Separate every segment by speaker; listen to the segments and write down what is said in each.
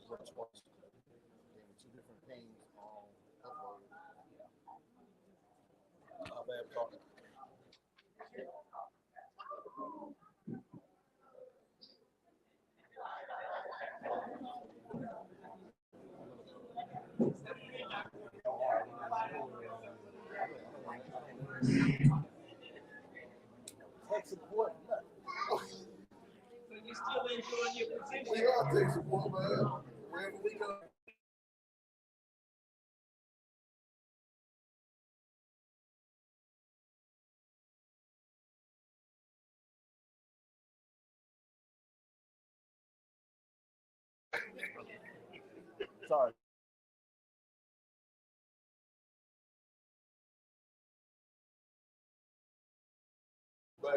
Speaker 1: Two different panes all uploaded. My bad, sorry. Tech support, nothing.
Speaker 2: So you still enjoying your position?
Speaker 1: We are tech support, man. Wherever we go. Sorry. But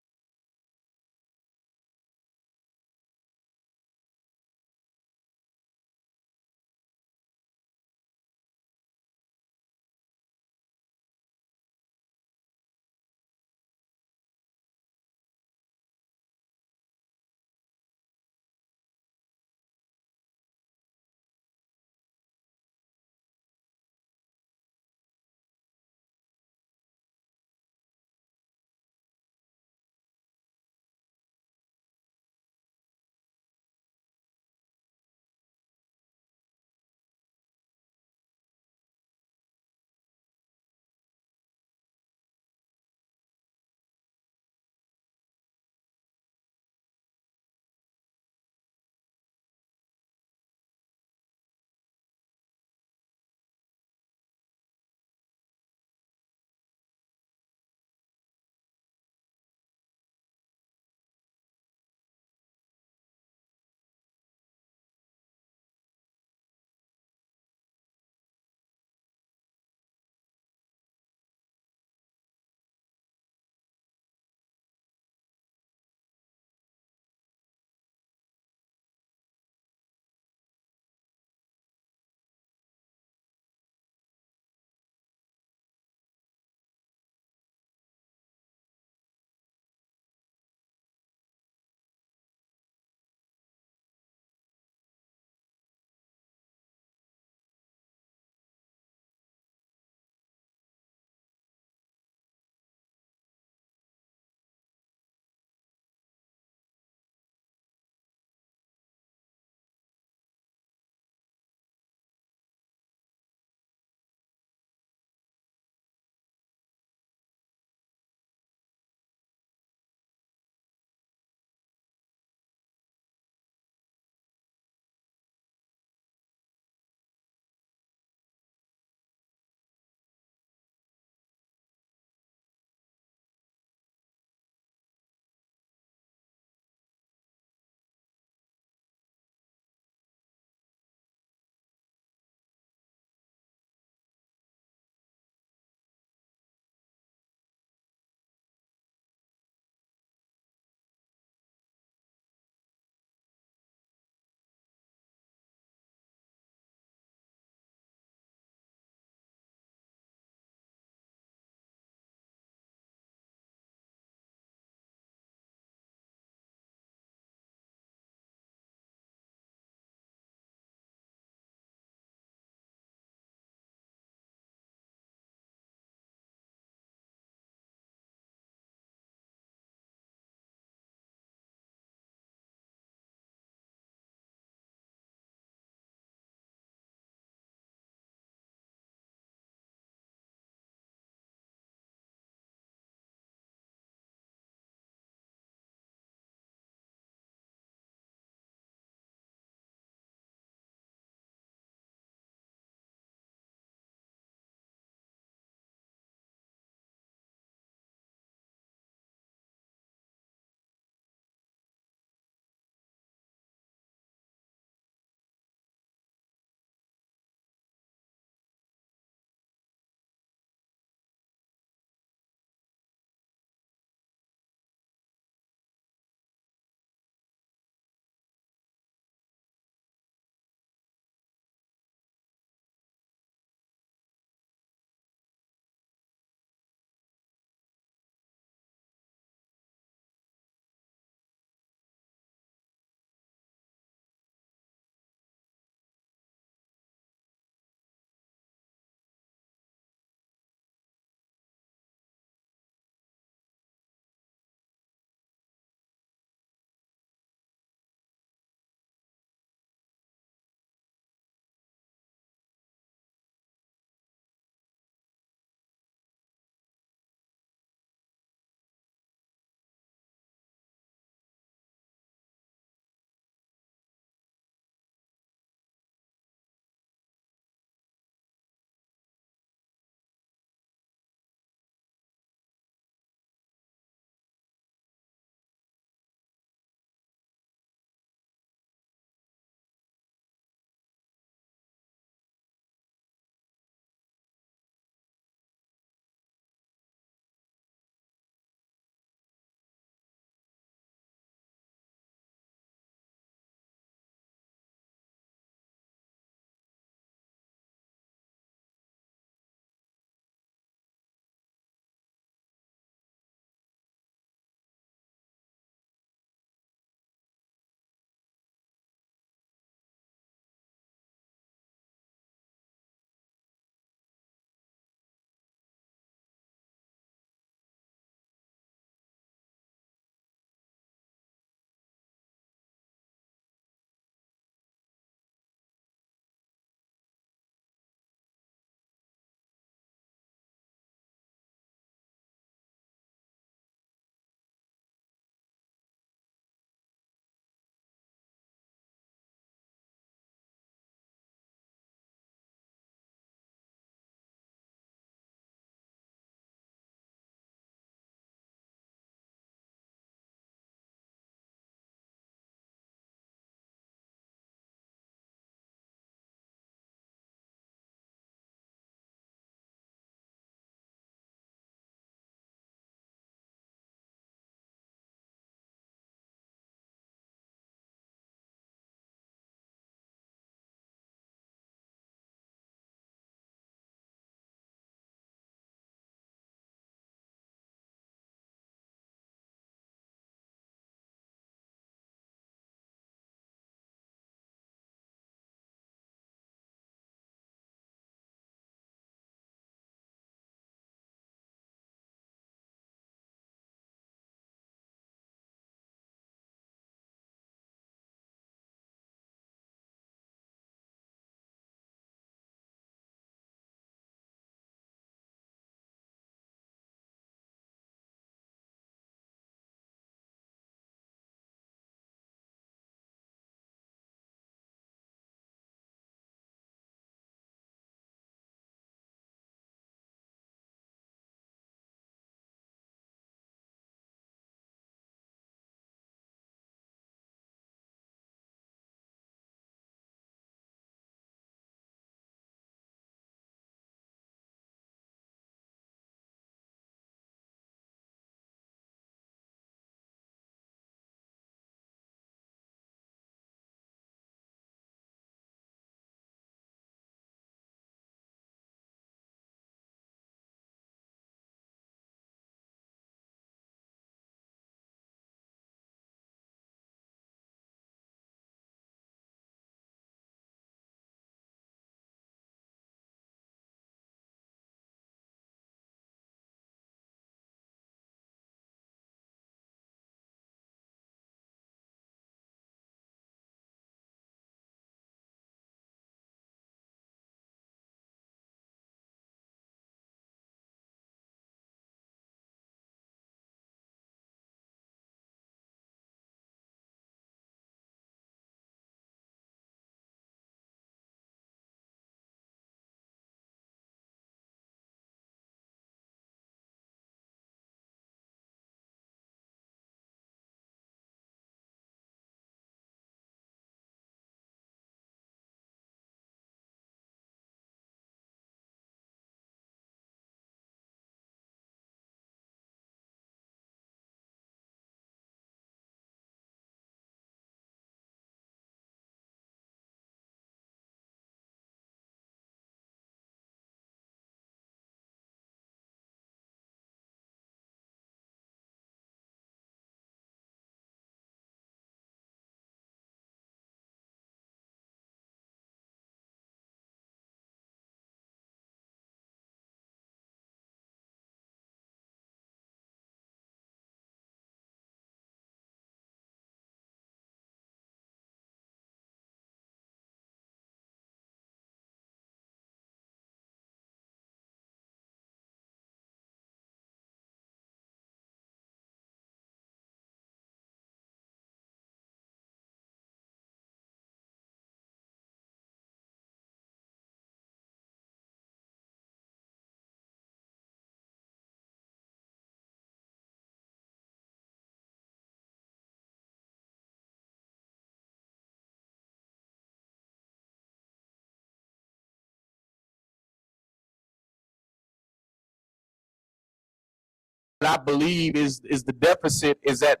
Speaker 3: I believe is the deficit is that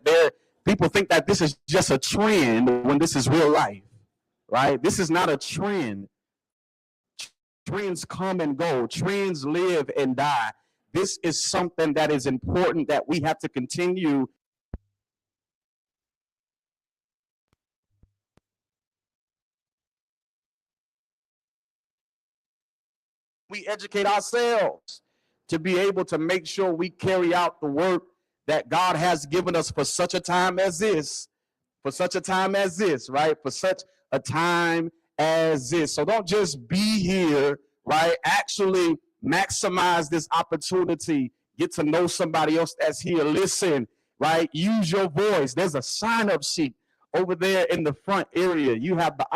Speaker 3: people think that this is just a trend when this is real life, right? This is not a trend. Trends come and go. Trends live and die. This is something that is important that we have to continue. We educate ourselves to be able to make sure we carry out the work that God has given us for such a time as this, for such a time as this, right? For such a time as this. So don't just be here, right? Actually maximize this opportunity. Get to know somebody else that's here. Listen, right? Use your voice. There's a sign-up sheet over there in the front area. You have the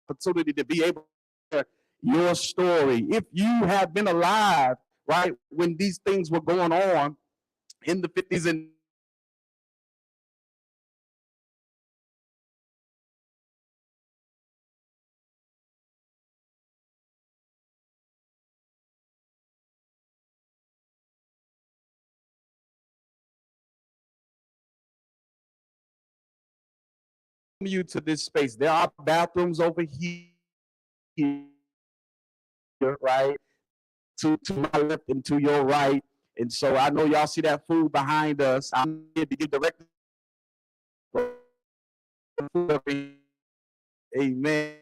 Speaker 3: opportunity to be able to share your story. If you have been alive, right, when these things were going on in the 50s and you to this space. There are bathrooms over here, right? To my left and to your right. And so I know y'all see that food behind us. I'm here to give directions. Amen.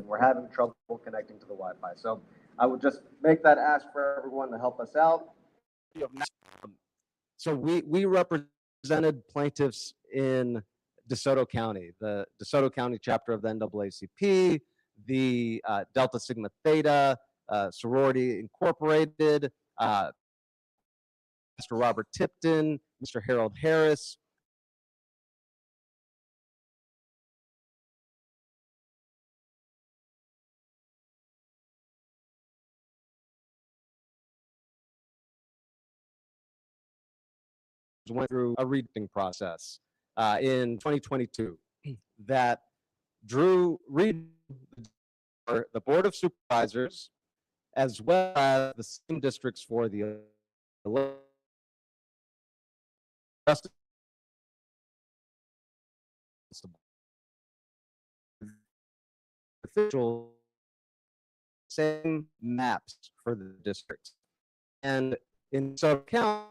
Speaker 4: we're having trouble connecting to the Wi-Fi. So I would just make that ask for everyone to help us out.
Speaker 5: So we represented plaintiffs in DeSoto County, the DeSoto County chapter of the NAACP, the Delta Sigma Theta, Sorority Incorporated, Mr. Robert Tipton, Mr. Harold Harris. Went through a redistricting process in 2022 that drew the Board of Supervisors as well as the same districts for the official same maps for the districts. And in Southaven County,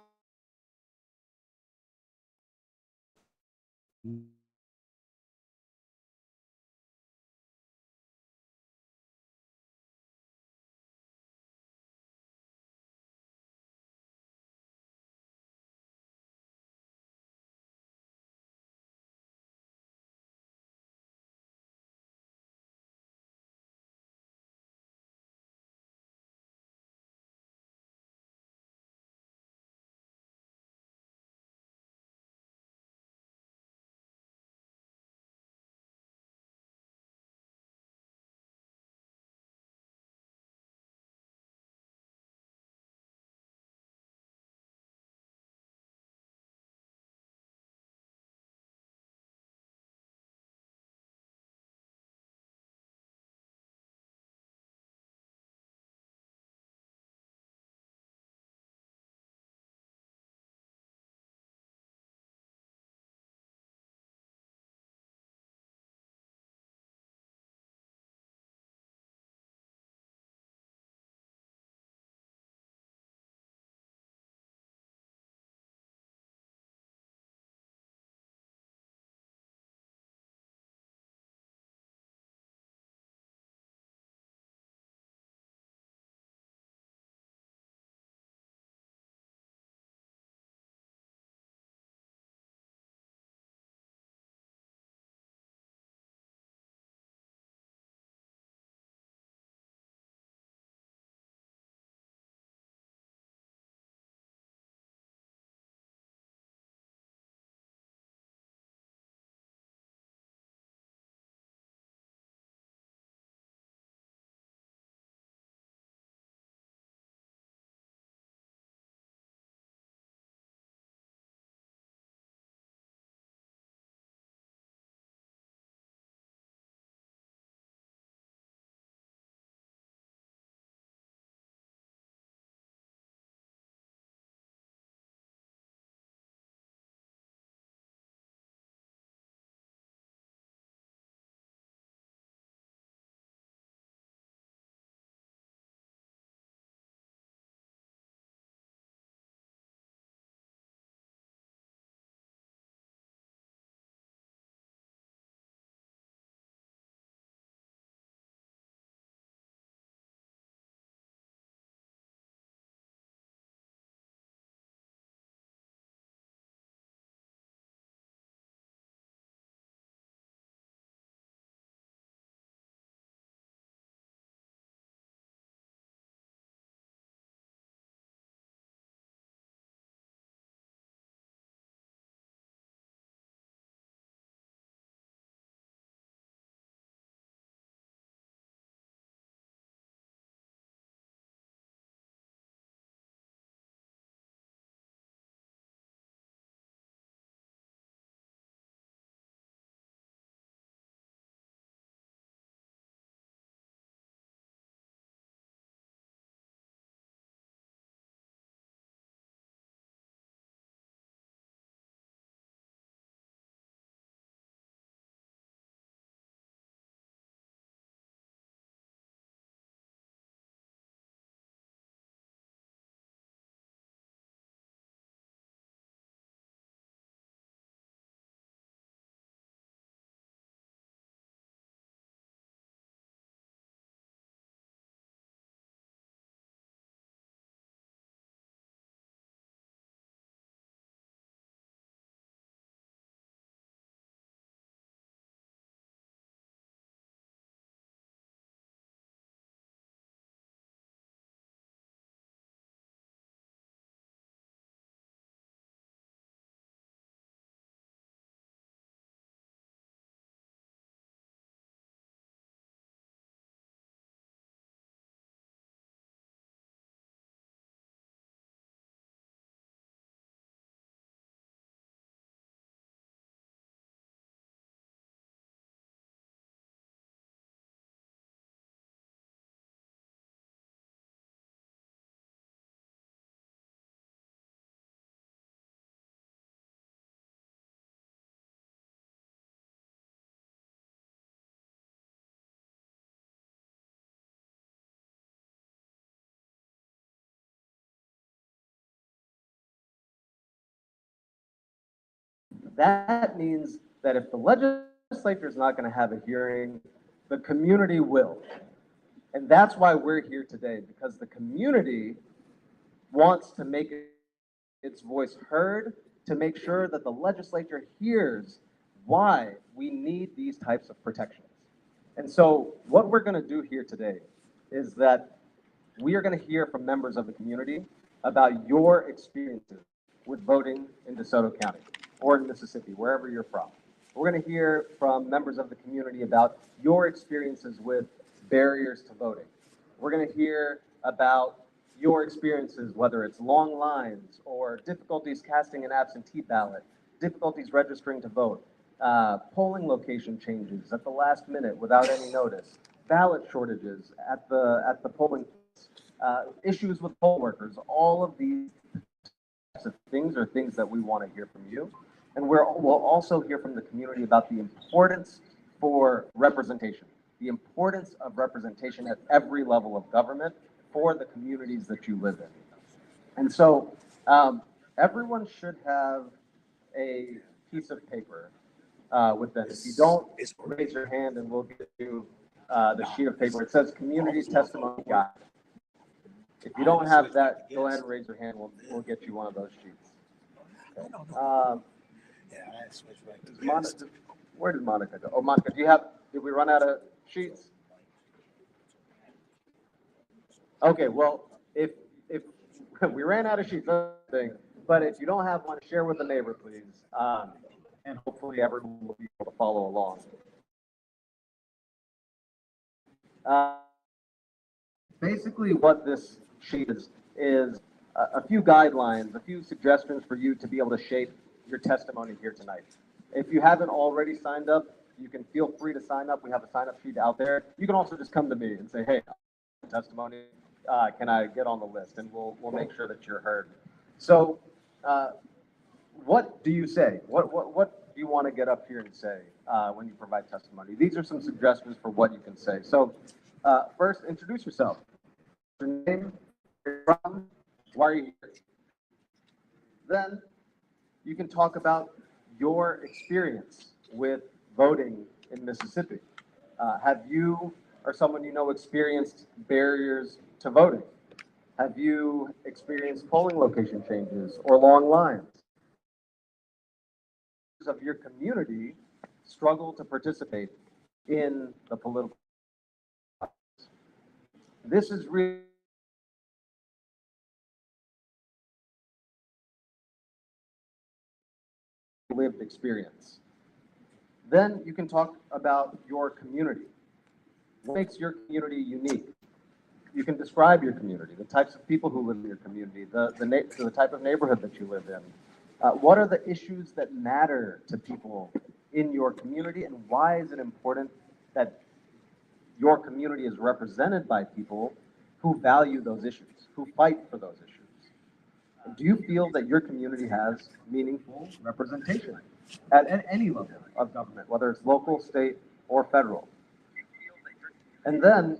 Speaker 4: That means that if the legislature is not going to have a hearing, the community will. And that's why we're here today, because the community wants to make its voice heard, to make sure that the legislature hears why we need these types of protections. And so what we're going to do here today is that we are going to hear from members of the community about your experiences with voting in DeSoto County or in Mississippi, wherever you're from. We're going to hear from members of the community about your experiences with barriers to voting. We're going to hear about your experiences, whether it's long lines or difficulties casting an absentee ballot, difficulties registering to vote, polling location changes at the last minute without any notice, ballot shortages at the polling place, issues with poll workers. All of these types of things are things that we want to hear from you. And we'll also hear from the community about the importance for representation, the importance of representation at every level of government for the communities that you live in. And so everyone should have a piece of paper with them. If you don't, raise your hand and we'll get you the sheet of paper. It says Community Testimony Guide. If you don't have that, go ahead and raise your hand. We'll get you one of those sheets. Okay. Where did Monica go? Oh, Monica, did we run out of sheets? Okay, well, if we ran out of sheets, that's the thing, but if you don't have one, share with a neighbor, please. And hopefully everyone will be able to follow along. Basically what this sheet is a few guidelines, a few suggestions for you to be able to shape your testimony here tonight. If you haven't already signed up, you can feel free to sign up. We have a sign-up sheet out there. You can also just come to me and say, hey, testimony, can I get on the list? And we'll make sure that you're heard. So what do you say? What do you want to get up here and say when you provide testimony? These are some suggestions for what you can say. So first, introduce yourself. Your name, where you're from, why are you here? Then you can talk about your experience with voting in Mississippi. Have you or someone you know experienced barriers to voting? Have you experienced polling location changes or long lines? Of your community struggle to participate in the political process. This is really lived experience. Then you can talk about your community. What makes your community unique? You can describe your community, the types of people who live in your community, the type of neighborhood that you live in. What are the issues that matter to people in your community, and why is it important that your community is represented by people who value those issues, who fight for those issues? Do you feel that your community has meaningful representation at any level of government, whether it's local, state, or federal? And then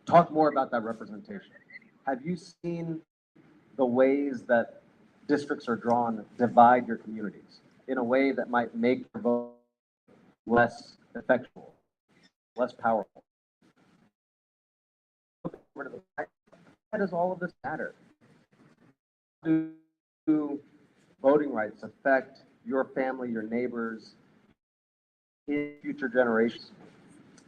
Speaker 4: talk more about that representation. Have you seen the ways that districts are drawn divide your communities in a way that might make your vote less effectual, less powerful? Why does all of this matter? Do voting rights affect your family, your neighbors, in future generations?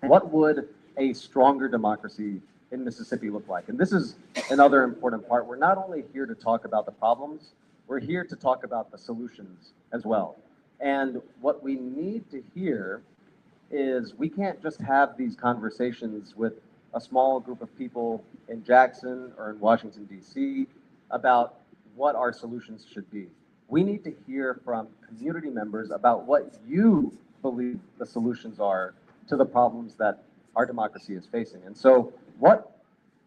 Speaker 4: What would a stronger democracy in Mississippi look like? And this is another important part. We're not only here to talk about the problems, we're here to talk about the solutions as well. And what we need to hear is we can't just have these conversations with a small group of people in Jackson or in Washington, D.C. about what our solutions should be. We need to hear from community members about what you believe the solutions are to the problems that our democracy is facing. And so what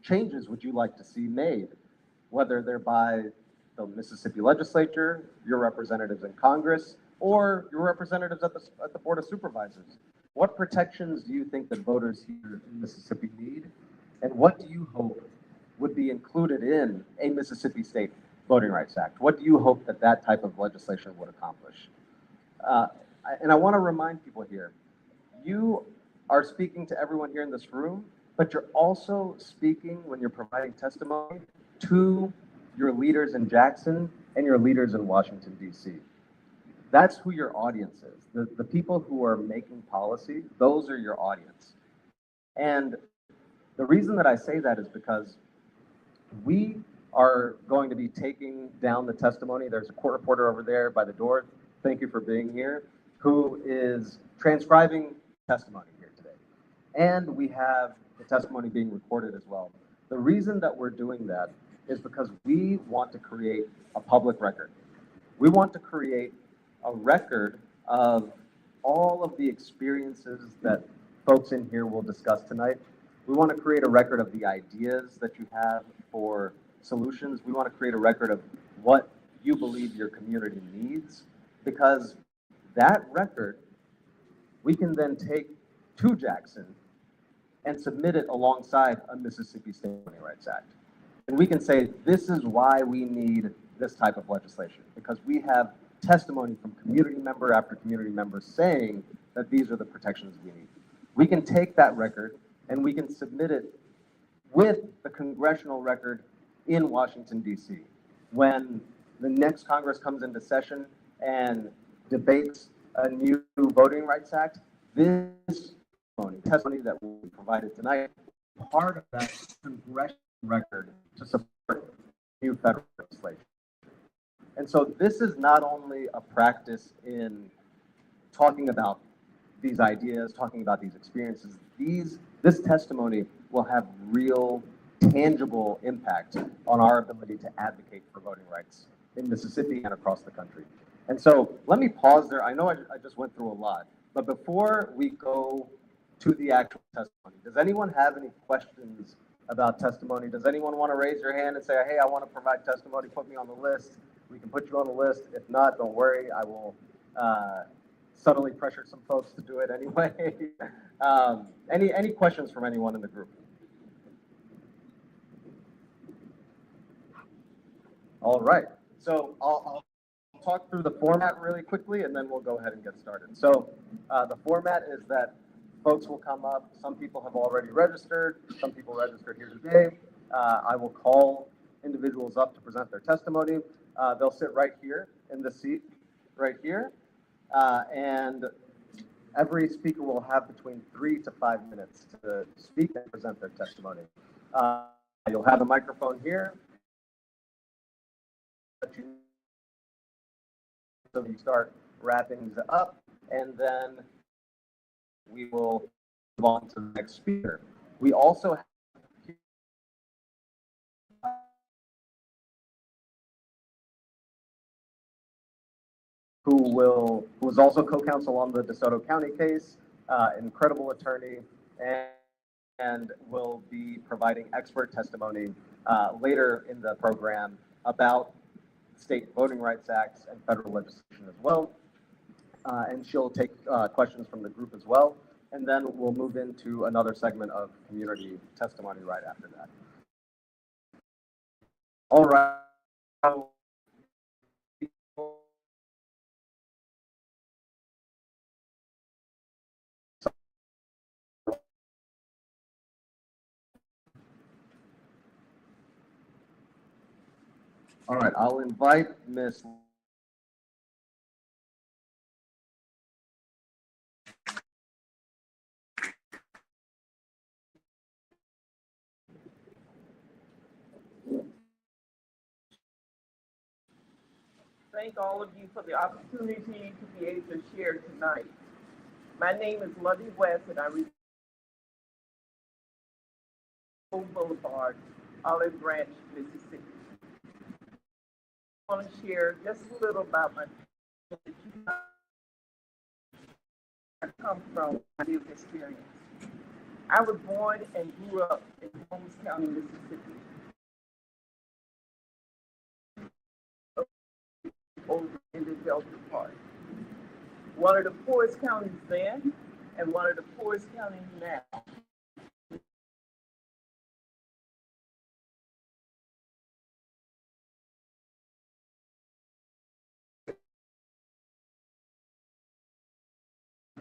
Speaker 4: changes would you like to see made, whether they're by the Mississippi legislature, your representatives in Congress, or your representatives at the Board of Supervisors? What protections do you think that voters here in Mississippi need? And what do you hope would be included in a Mississippi State Voting Rights Act? What do you hope that that type of legislation would accomplish? And I want to remind people here, you are speaking to everyone here in this room, but you're also speaking when you're providing testimony to your leaders in Jackson and your leaders in Washington, D.C. That's who your audience is. The people who are making policy, those are your audience. And the reason that I say that is because we are going to be taking down the testimony. There's a court reporter over there by the door. Thank you for being here, who is transcribing testimony here today. And we have the testimony being recorded as well. The reason that we're doing that is because we want to create a public record. We want to create a record of all of the experiences that folks in here will discuss tonight. We want to create a record of the ideas that you have for solutions. We want to create a record of what you believe your community needs, because that record we can then take to Jackson and submit it alongside a Mississippi State Voting Rights Act. And we can say, this is why we need this type of legislation, because we have testimony from community member after community member saying that these are the protections we need. We can take that record and we can submit it with the congressional record in Washington, D.C. When the next Congress comes into session and debates a new Voting Rights Act, this testimony that will be provided tonight, part of that congressional record to support new federal legislation. And so this is not only a practice in talking about these ideas, talking about these experiences, this testimony will have real, tangible impact on our ability to advocate for voting rights in Mississippi and across the country. And so let me pause there. I know I just went through a lot, but before we go to the actual testimony, does anyone have any questions about testimony? Does anyone want to raise your hand and say, hey, I want to provide testimony, put me on the list? We can put you on the list. If not, don't worry. I will subtly pressure some folks to do it anyway. Any questions from anyone in the group? All right. So I'll talk through the format really quickly, and then we'll go ahead and get started. So the format is that folks will come up. Some people have already registered. Some people registered here today. I will call individuals up to present their testimony. They'll sit right here in the seat right here. And every speaker will have between 3 to 5 minutes to speak and present their testimony. You'll have a microphone here. So we start wrapping these up, and then we will move on to the next speaker. We also have who is also co-counsel on the DeSoto County case, incredible attorney, and will be providing expert testimony later in the program about state voting rights acts and federal legislation as well. And she'll take questions from the group as well. And then we'll move into another segment of community testimony right after that. All right. All right, I'll invite Ms.
Speaker 2: Thank all of you for the opportunity to be able to share tonight. My name is Lovey West, and I reside on Boulevard, Olive Branch, Mississippi. I want to share just a little about my I come from my youth experience. I was born and grew up in Holmes County, Mississippi. Over in the Delta part. One of the poorest counties then, and one of the poorest counties now.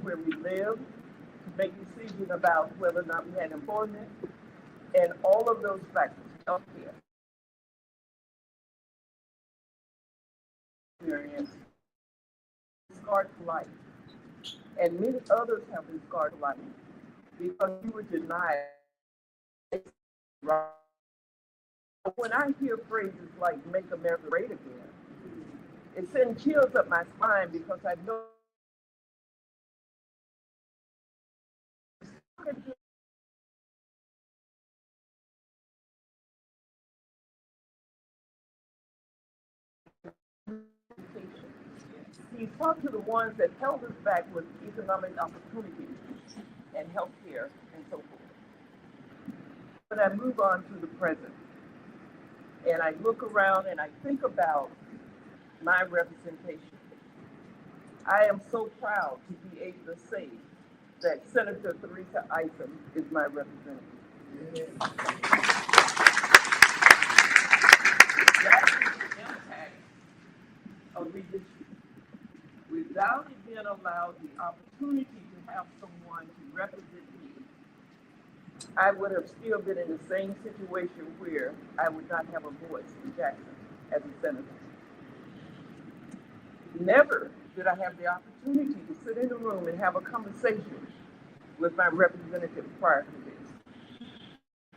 Speaker 2: where we live, to make decisions about whether or not we had employment, and all of those factors, healthcare, experience, scarred life, and many others have been scarred life because you were denied. When I hear phrases like "Make America Great Again," it sends chills up my spine because I know he talked to the ones that held us back with economic opportunities and health care and so forth. But I move on to the present, and I look around and I think about my representation. I am so proud to be able to say that Senator Theresa Isom is my representative. That is the impact of redistricting. Without it being allowed the opportunity to have someone to represent me, I would have still been in the same situation where I would not have a voice in Jackson as a senator. Never did I have the opportunity to sit in a room and have a conversation with my representative prior to this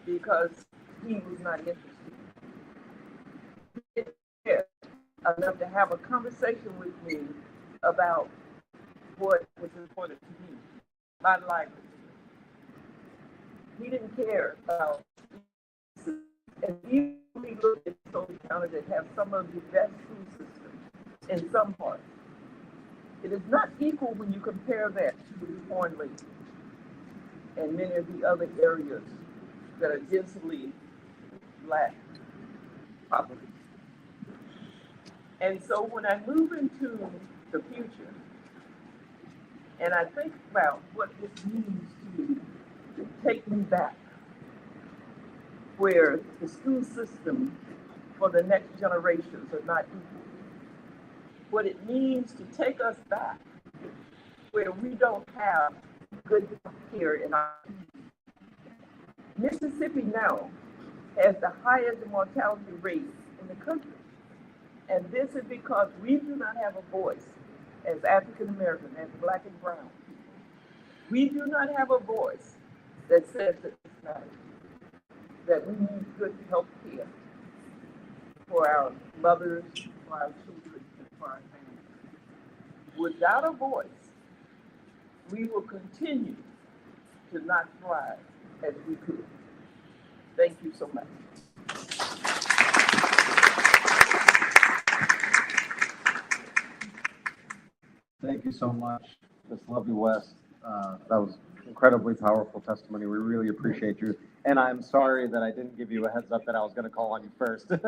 Speaker 2: because he was not interested. He didn't care enough to have a conversation with me about what was important to me, my livelihood. He didn't care about, and even we look at Southaven County that have some of the best school systems in some parts. It is not equal when you compare that to the Horn Lake and many of the other areas that are densely black populated. And so when I move into the future, and I think about what this means to take me back, where the school system for the next generations are not equal. What it means to take us back, where we don't have good care in our community. Mississippi now has the highest mortality rate in the country. And this is because we do not have a voice as African American, as black and brown. We do not have a voice that says that it's not, that we need good health care for our mothers, for our children, and for our families. Without a voice, we will continue to not thrive as we could. Thank you so much.
Speaker 4: Thank you so much, Ms. Lovey West. That was incredibly powerful testimony. We really appreciate you. And I'm sorry that I didn't give you a heads up that I was going to call on you first. But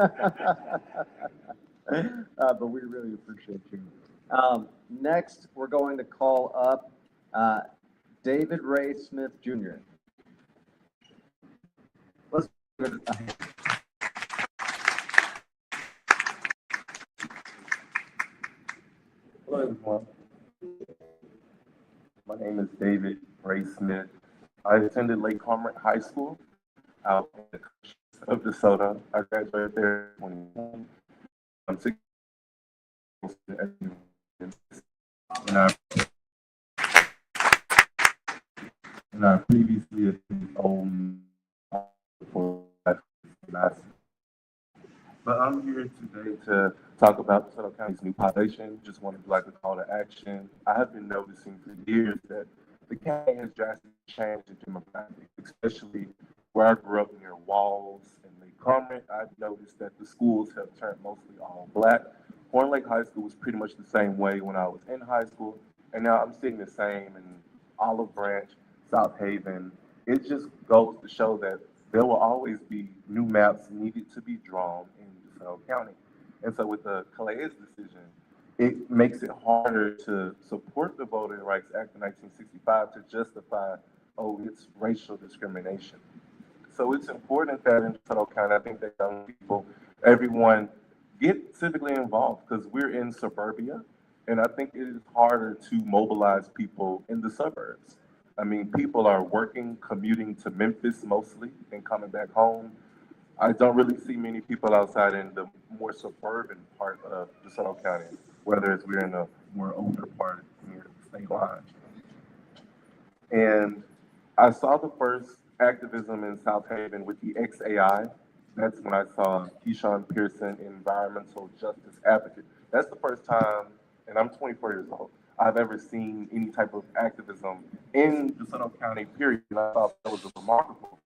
Speaker 4: we really appreciate you. Next, we're going to call up David Ray Smith Jr. Let's give it a hand.
Speaker 6: Hello, everyone. My name is David Ray Smith. I attended Lake Cormorant High School out of DeSoto. I graduated there in 2021. I'm 6 and I previously attended before last. But I'm here today to talk about DeSoto County's new population. Just wanted to like a call to action. I have been noticing for years that the county has drastically changed the demographic, especially where I grew up near Walls and Lake Cormorant. I've noticed that the schools have turned mostly all black. Horn Lake High School was pretty much the same way when I was in high school, and now I'm seeing the same in Olive Branch, Southaven. It just goes to show that there will always be new maps needed to be drawn in DeSoto County. And so with the Calais decision, it makes it harder to support the Voting Rights Act of 1965 to justify, oh, it's racial discrimination. So it's important that in DeSoto County, I think that young people, everyone, get civically involved because we're in suburbia. And I think it is harder to mobilize people in the suburbs. I mean, people are working, commuting to Memphis mostly, and coming back home. I don't really see many people outside in the more suburban part of DeSoto County, whether it's we're in a more older part near the state line. And I saw the first activism in Southaven with the XAI. That's when I saw Keyshawn Pearson, environmental justice advocate. That's the first time, and I'm 24 years old, I've ever seen any type of activism in DeSoto County, period. And I thought that was remarkable.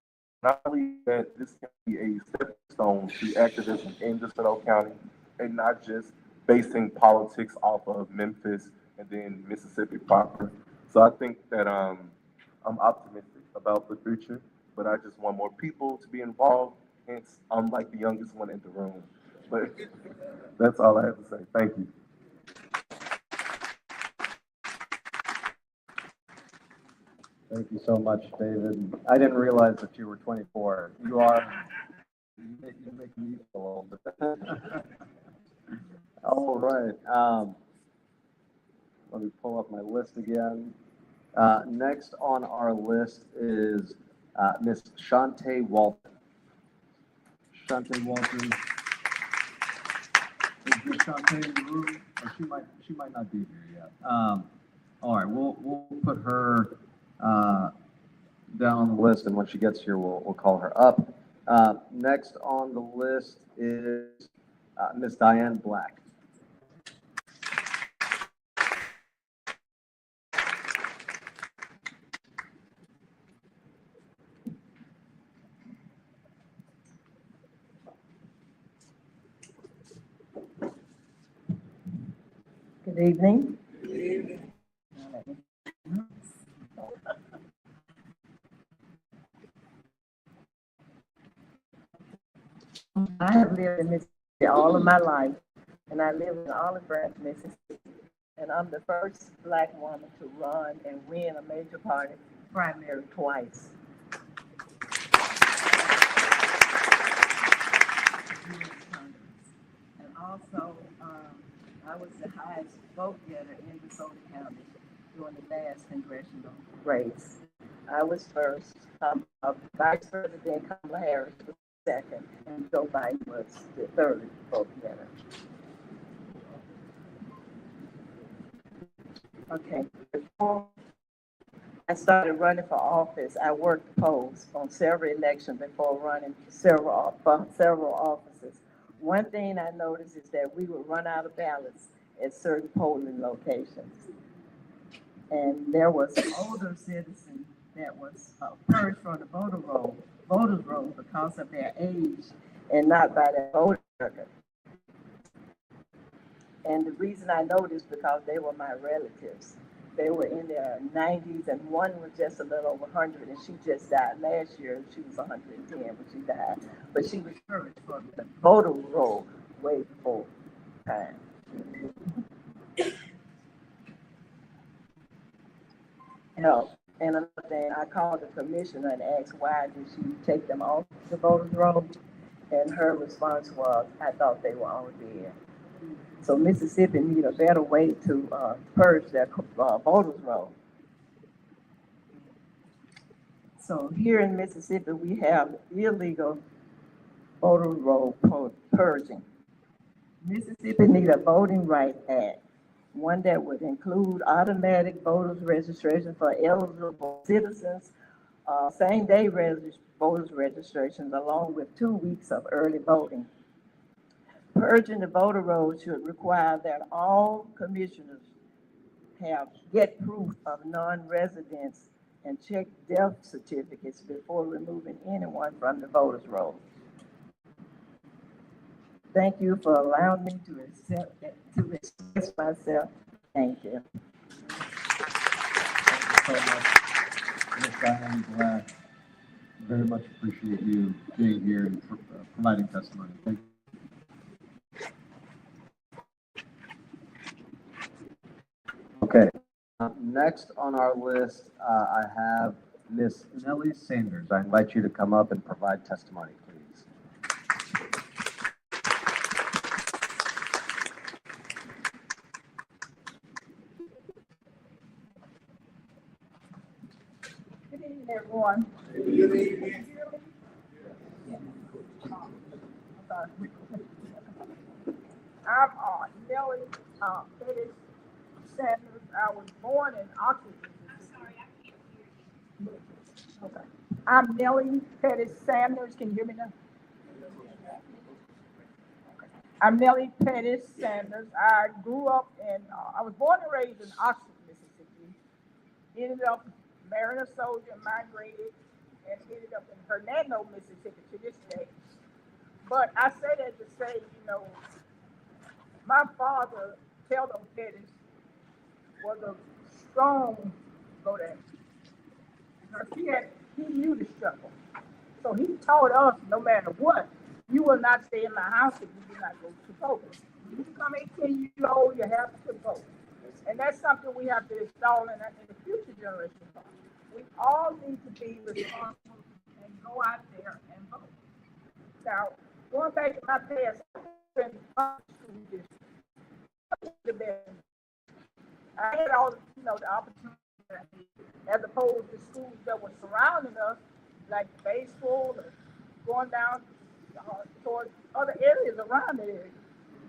Speaker 6: And I believe that this can be a stepping stone to activism in DeSoto County, and not just basing politics off of Memphis and then Mississippi proper. So I think that I'm optimistic about the future, but I just want more people to be involved. Hence, I'm like the youngest one in the room. But that's all I have to say. Thank you.
Speaker 4: Thank you so much, David. I didn't realize that you were 24. You are. You make me feel old. All right. Let me pull up my list again. Next on our list is Miss Shantae Walton. Shantae Walton. Is Miss Shantae in the room? Or she might not be here yet. All right, we'll put her down on the list, and when she gets here, we'll call her up. Next on the list is Miss Diane Black.
Speaker 2: Good evening. I have lived in Mississippi all of my life, and I live in Olive Branch, Mississippi. And I'm the first Black woman to run and win a major party primary twice. And also, I was the highest vote getter in DeSoto County during the last congressional race. I was first, Vice President Kamala Harris was second, and Joe Biden was the third vote getter. Okay, before I started running for office, I worked polls on several elections before running for several offices. One thing I noticed is that we would run out of ballots at certain polling locations. And there was an older citizen that was purged from the voters roll because of their age and not by their voter record. And the reason I know this because they were my relatives. They were in their 90s, and one was just a little over 100, and she just died last year. She was 110 when she died, but she was purged from the voter roll way before time. Help. And another thing, I called the commissioner and asked why did she take them off the voters roll, and her response was, I thought they were all dead. So Mississippi need a better way to purge their voters roll. So here in Mississippi, we have illegal voter roll purging. Mississippi need a voting rights act, one that would include automatic voters registration for eligible citizens, same-day voters registrations, along with 2 weeks of early voting. Purging the voter roll should require that all commissioners get proof of non-residence and check death certificates before removing anyone from the voters roll. Thank you for allowing me to express myself. Thank you.
Speaker 4: Thank you so much, Ms. Diane Black. Very much appreciate you being here and providing testimony. Thank you. Okay, next on our list, I have Miss Nellie Sanders. I invite you to come up and provide testimony, please.
Speaker 7: evening, everyone.
Speaker 1: Good evening.
Speaker 7: I'm Nellie Pettis Sanders. I was born in Oxford, Mississippi. Okay. I'm Nellie Pettis Sanders. Can you hear me now? I'm Nellie Pettis Sanders. I grew up I was born and raised in Oxford, Mississippi. Ended up marrying a soldier, migrated, and ended up in Hernando, Mississippi to this day. But I say that to say, my father, Sheldon Pettis, was a strong voter. He knew the struggle. So he taught us, no matter what, you will not stay in my house if you do not go to vote. You become 18 years old, you have to vote. And that's something we have to install in the future generation. We all need to be responsible and go out there and vote. Now, going back to my past, I've been in school district. I had all the opportunity as opposed to schools that were surrounding us, like baseball or going down towards other areas around the area.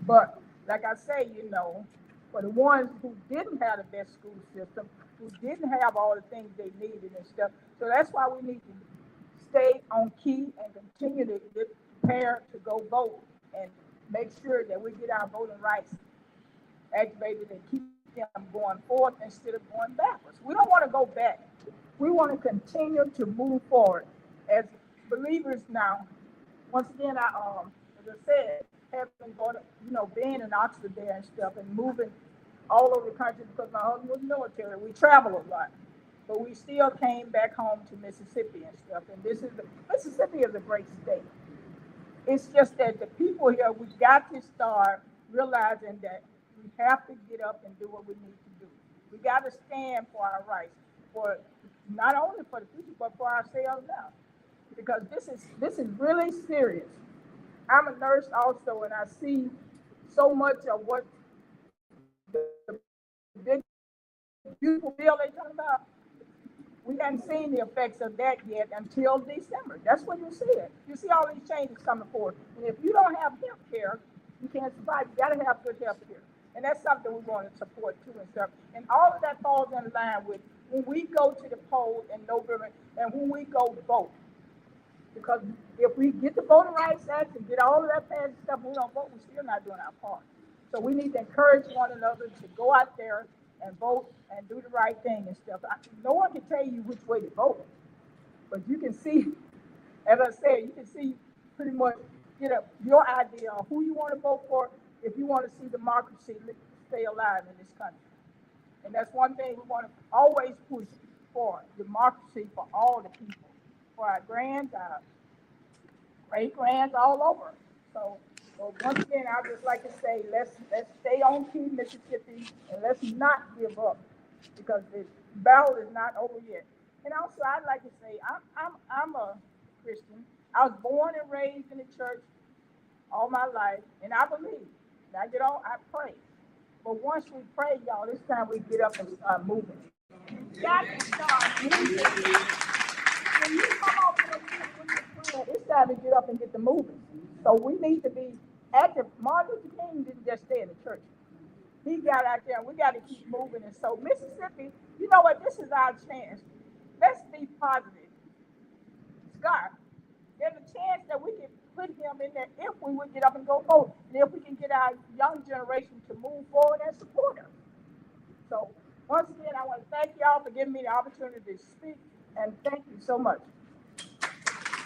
Speaker 7: But like I say, for the ones who didn't have the best school system, who didn't have all the things they needed and stuff, so that's why we need to stay on key and continue to prepare to go vote and make sure that we get our voting rights activated and keep them going forward instead of going backwards. We don't want to go back. We want to continue to move forward as believers now. Once again, as I said, having been in Oxford there and stuff and moving all over the country because my husband was military. We travel a lot, but we still came back home to Mississippi and stuff. And Mississippi is a great state. It's just that the people here, we've got to start realizing that we have to get up and do what we need to do. We got to stand for our rights, for not only for the future, but for ourselves now, because this is really serious. I'm a nurse also, and I see so much of what the big, beautiful bill they're talking about. We haven't seen the effects of that yet until December. That's when you see it. You see all these changes coming forward. And if you don't have health care, you can't survive. You got to have good health care. And that's something we want to support too and stuff. And all of that falls in line with when we go to the poll in November and when we go vote. Because if we get the Voting Rights Act and get all of that passed and stuff, we don't vote, we're still not doing our part. So we need to encourage one another to go out there and vote and do the right thing and stuff. No one can tell you which way to vote, but you can see, as I said, you can see pretty much your idea of who you want to vote for if you want to see democracy stay alive in this country. And that's one thing we want to always push for, democracy for all the people, for our grands, our great-grands, all over. So once again, I'd just like to say, let's stay on key, Mississippi, and let's not give up, because the battle is not over yet. And also, I'd like to say, I'm a Christian. I was born and raised in the church all my life, and I believe. I get on, I pray. But once we pray, y'all, it's time we get up and start moving. Got to start moving. When you come off with your prayer, it's time to get up and get the moving. So we need to be active. Martin Luther King didn't just stay in the church. He got out there, and we got to keep moving. And so Mississippi, you know what? This is our chance. Let's be positive. Scott, there's a chance that we can put him in there if we would get up and go vote, and if we can get our young generation to move forward and support us. So once again, I want to thank y'all for giving me the opportunity to speak, and thank you so much.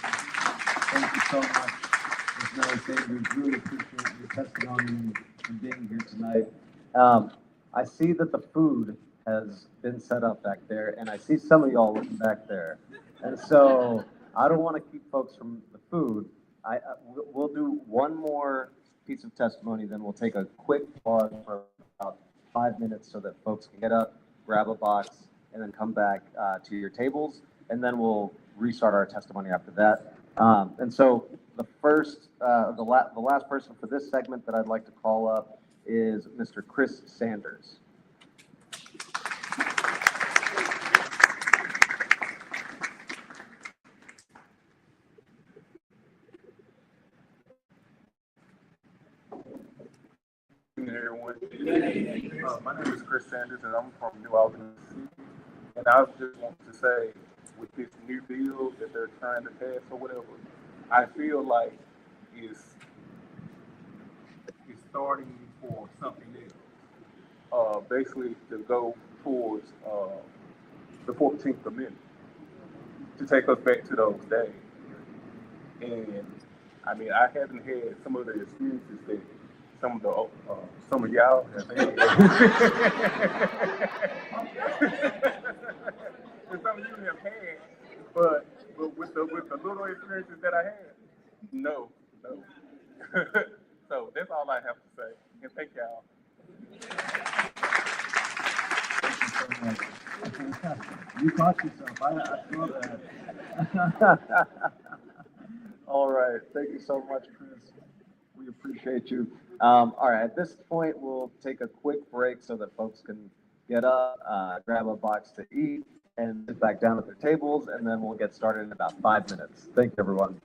Speaker 8: Thank you so much, Ms. Nellie Sanders. Really appreciate your testimony and being here tonight.
Speaker 4: I see that the food has been set up back there, and I see some of y'all looking back there. And so I don't want to keep folks from the food. We'll do one more piece of testimony, then we'll take a quick pause for about 5 minutes so that folks can get up, grab a box, and then come back to your tables, and then we'll restart our testimony after that. And so the last person for this segment that I'd like to call up is Mr. Chris Sanders.
Speaker 6: My name is Chris Sanders, and I'm from New Orleans City. And I just want to say, with this new bill that they're trying to pass or whatever, I feel like it's starting for something else. Basically, to go towards the 14th Amendment, to take us back to those days. And I mean, I haven't had some of the experiences that some of y'all have had. And some of you have had, but with the little experiences that I had, no. So that's all I have to say. And thank y'all.
Speaker 8: You caught yourself. I saw that. All right. Thank you so much, Chris. We appreciate you. All right. At this point, we'll take a quick break so that folks can get up, grab a box to eat, and sit back down at their tables, and then we'll get started in about 5 minutes. Thank you, everyone.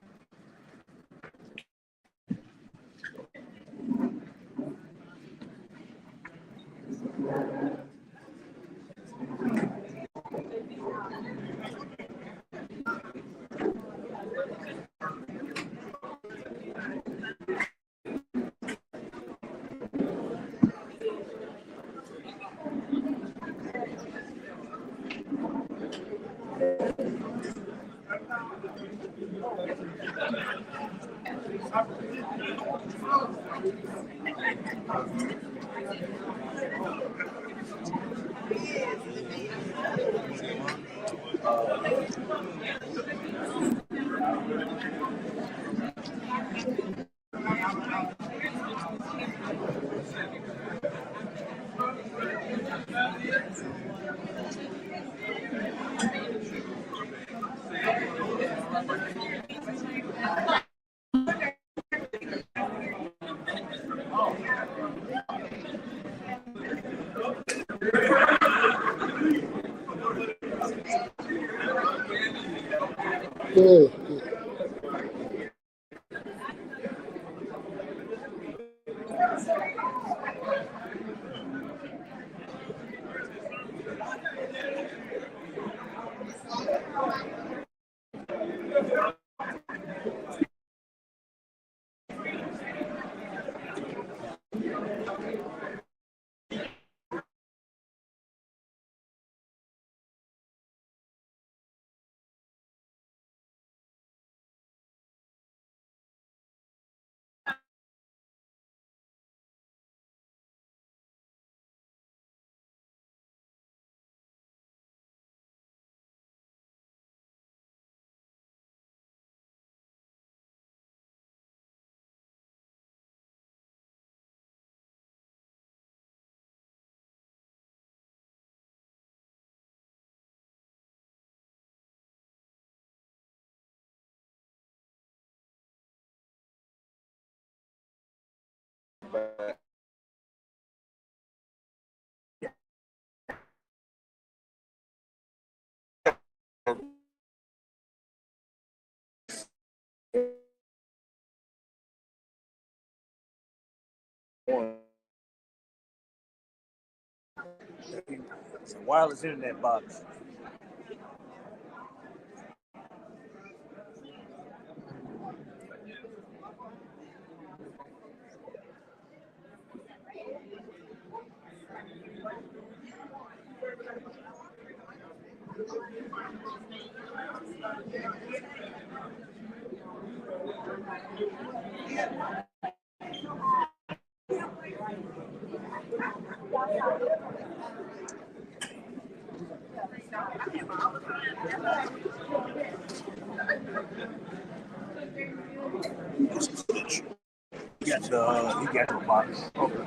Speaker 1: It's a wireless internet box. He got the box. Okay.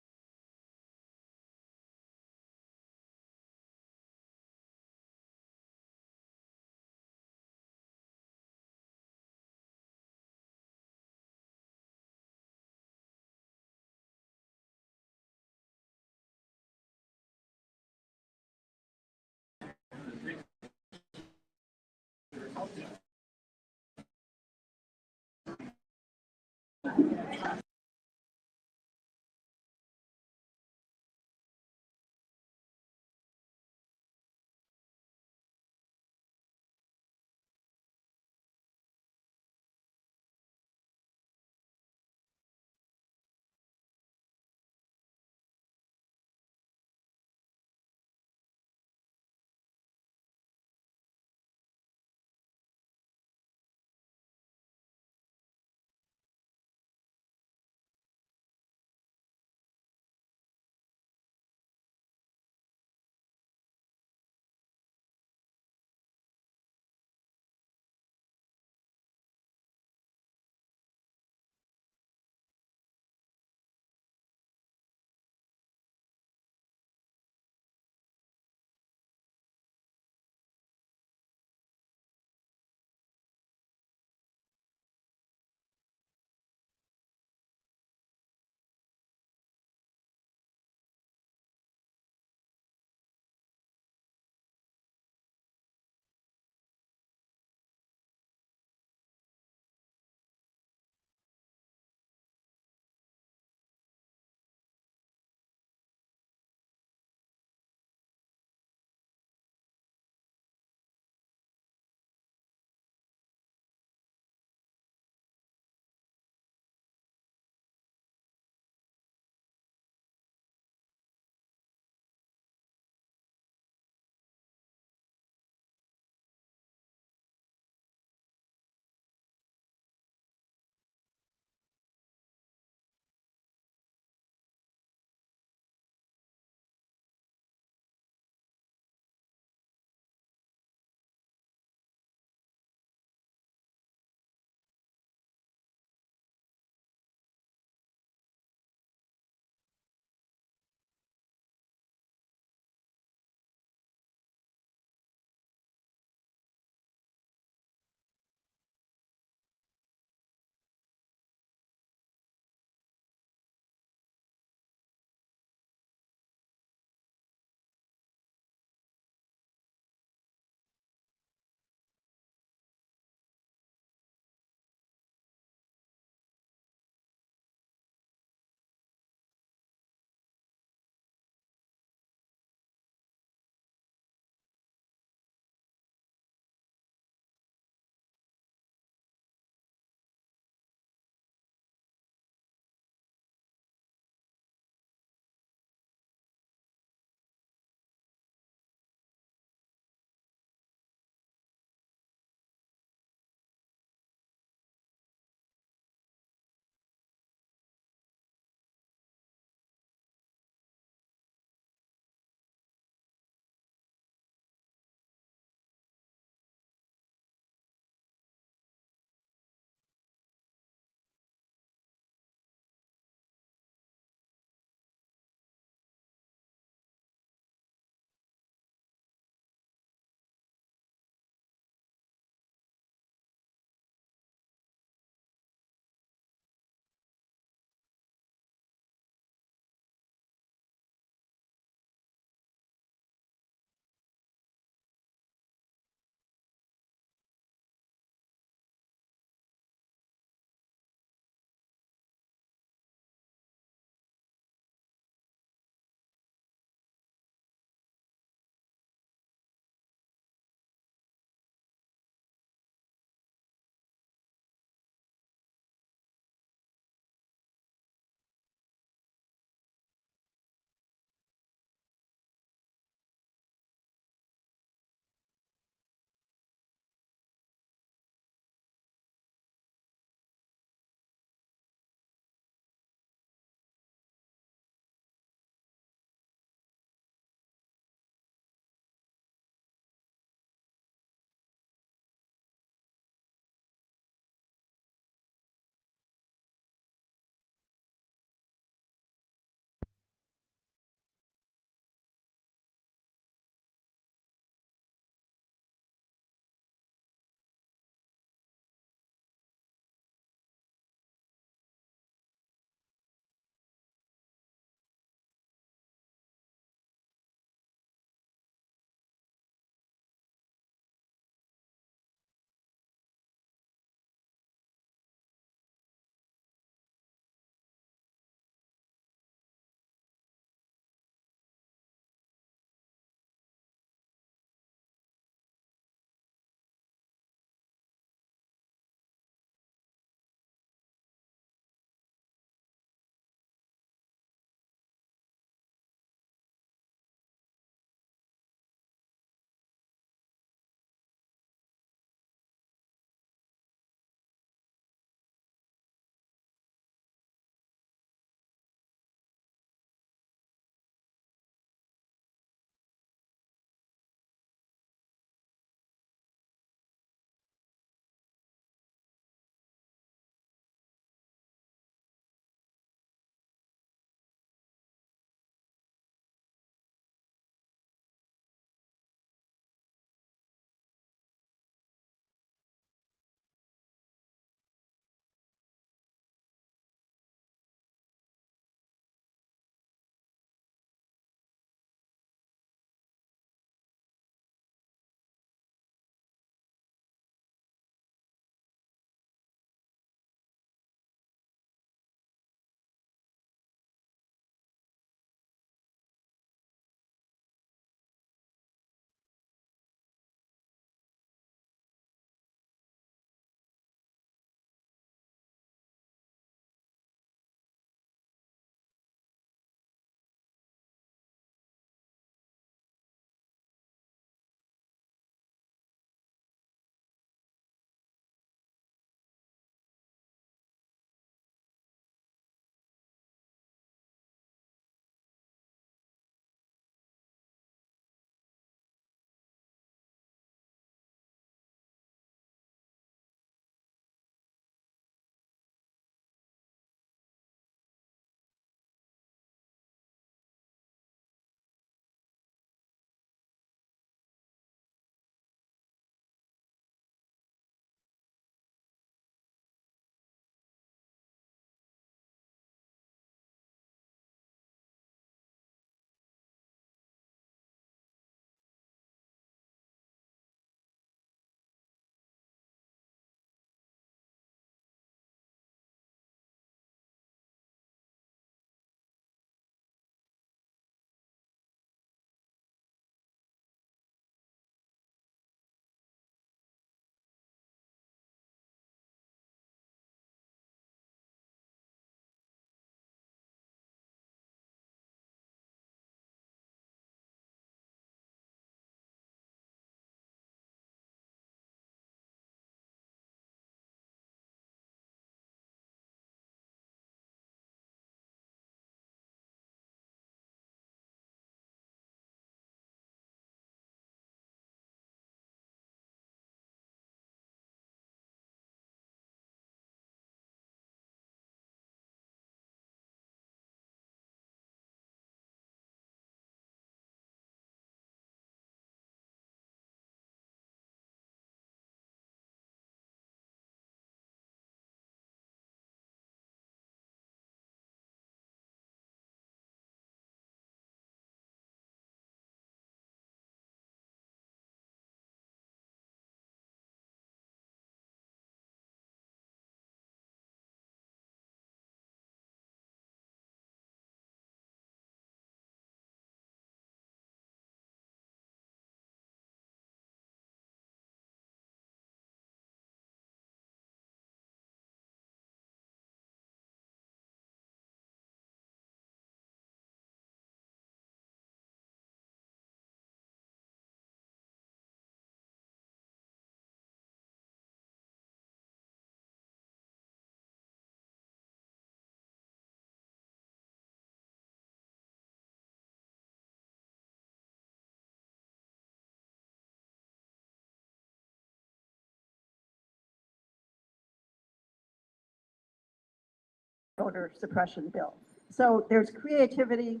Speaker 9: voter suppression bill. So there's creativity,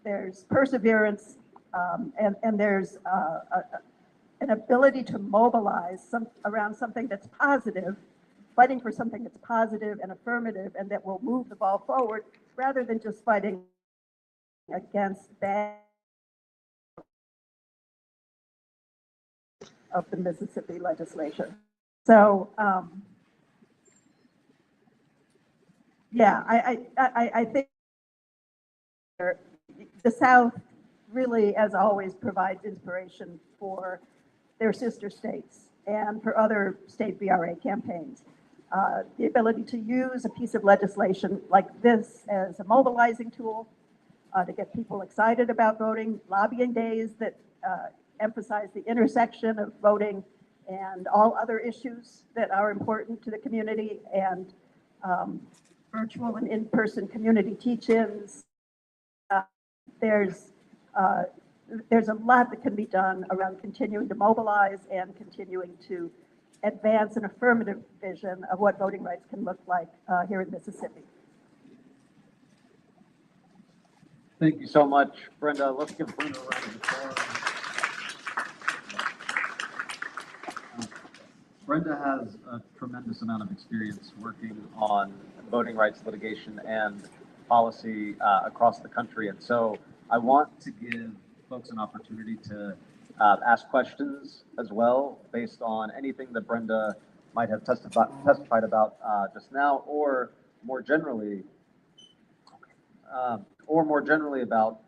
Speaker 9: there's perseverance, and there's an ability to mobilize around something that's positive, fighting for something that's positive and affirmative and that will move the ball forward rather than just fighting against bad of the Mississippi legislation. So, yeah, I think the South really, as always, provides inspiration for their sister states and for other state VRA campaigns. The ability to use a piece of legislation like this as a mobilizing tool to get people excited about voting, lobbying days that emphasize the intersection of voting and all other issues that are important to the community, and virtual and in-person community teach-ins. There's a lot that can be done around continuing to mobilize and continuing to advance an affirmative vision of what voting rights can look like here in Mississippi.
Speaker 8: Thank you so much, Brenda. Let's give Brenda a round of applause. Brenda has a tremendous amount of experience working on voting rights litigation and policy across the country. And so I want to give folks an opportunity to ask questions as well, based on anything that Brenda might have testified about just now, or more generally about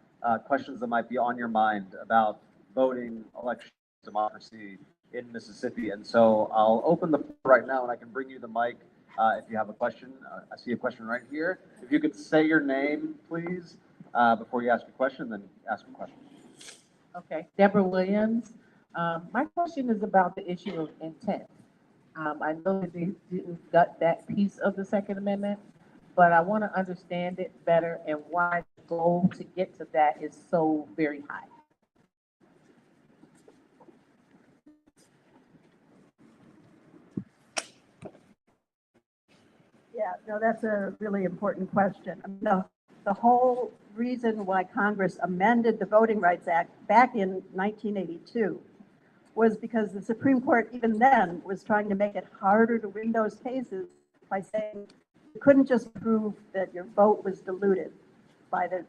Speaker 8: questions that might be on your mind about voting, election, democracy in Mississippi. And so I'll open the floor right now, and I can bring you the mic if you have a question. I see a question right here. If you could say your name, please, before you ask a question, then ask a question.
Speaker 10: Okay, Deborah Williams. My question is about the issue of intent. I know that they didn't gut that piece of the Second Amendment, but I want to understand it better and why the goal to get to that is so very high.
Speaker 9: Yeah, no, that's a really important question. I mean, the whole reason why Congress amended the Voting Rights Act back in 1982 was because the Supreme Court even then was trying to make it harder to win those cases by saying you couldn't just prove that your vote was diluted by the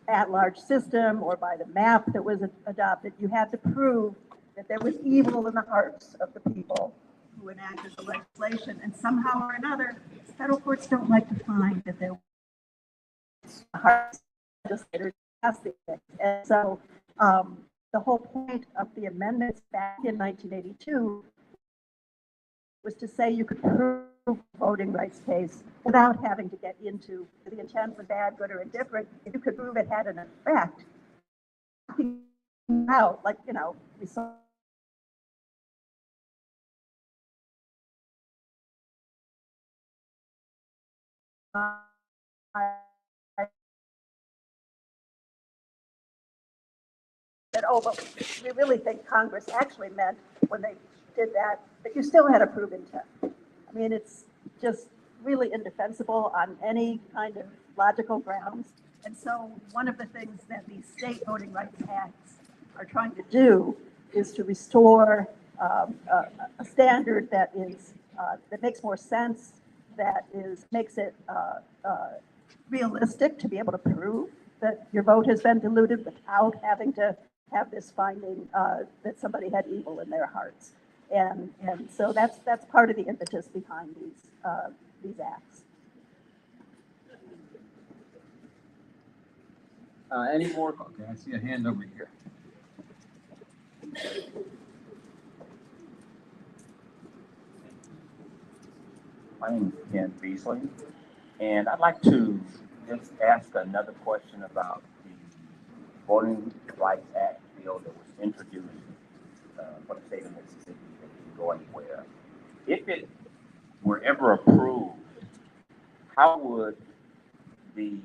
Speaker 9: at-large system or by the map that was adopted. You had to prove that there was evil in the hearts of the people who enacted the legislation, and somehow or another, federal courts don't like to find that there was hearts of legislators passed these things. And so the whole point of the amendments back in 1982 was to say you could prove a voting rights case without having to get into the intent was bad, good, or indifferent. If you could prove it had an effect, out, like, you know, we saw that, oh, but we really think Congress actually meant when they did that you still had to prove intent. I mean, it's just really indefensible on any kind of logical grounds. And so one of the things that these state voting rights acts are trying to do is to restore a standard that is that makes more sense, that makes it realistic to be able to prove that your vote has been diluted without having to have this finding that somebody had evil in their hearts. And so that's part of the impetus behind these acts.
Speaker 8: Any more? Okay, I see a hand over here.
Speaker 11: My name is Ken Beasley, and I'd like to just ask another question about the Voting Rights Act bill that was introduced for the state of Mississippi that didn't go anywhere. If it were ever approved, how would the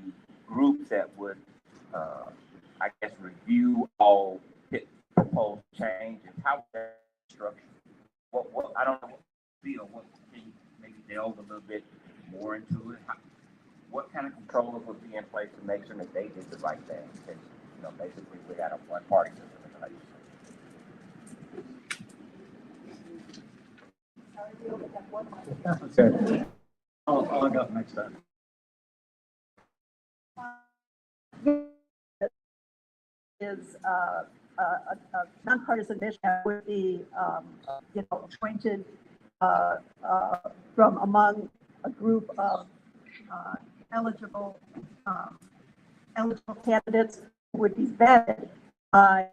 Speaker 11: groups that would, I guess, review all proposed changes, how would that structure? What I don't know what bill, what can you maybe delve a little bit more into it? what kind of controls would be in place to make sure that they did the right thing? Because, you know, basically we got a one-party system in the legislature.
Speaker 8: Okay. I'll go next time.
Speaker 9: Is a nonpartisan mission that would be, appointed from among a group of eligible candidates who would be vetted by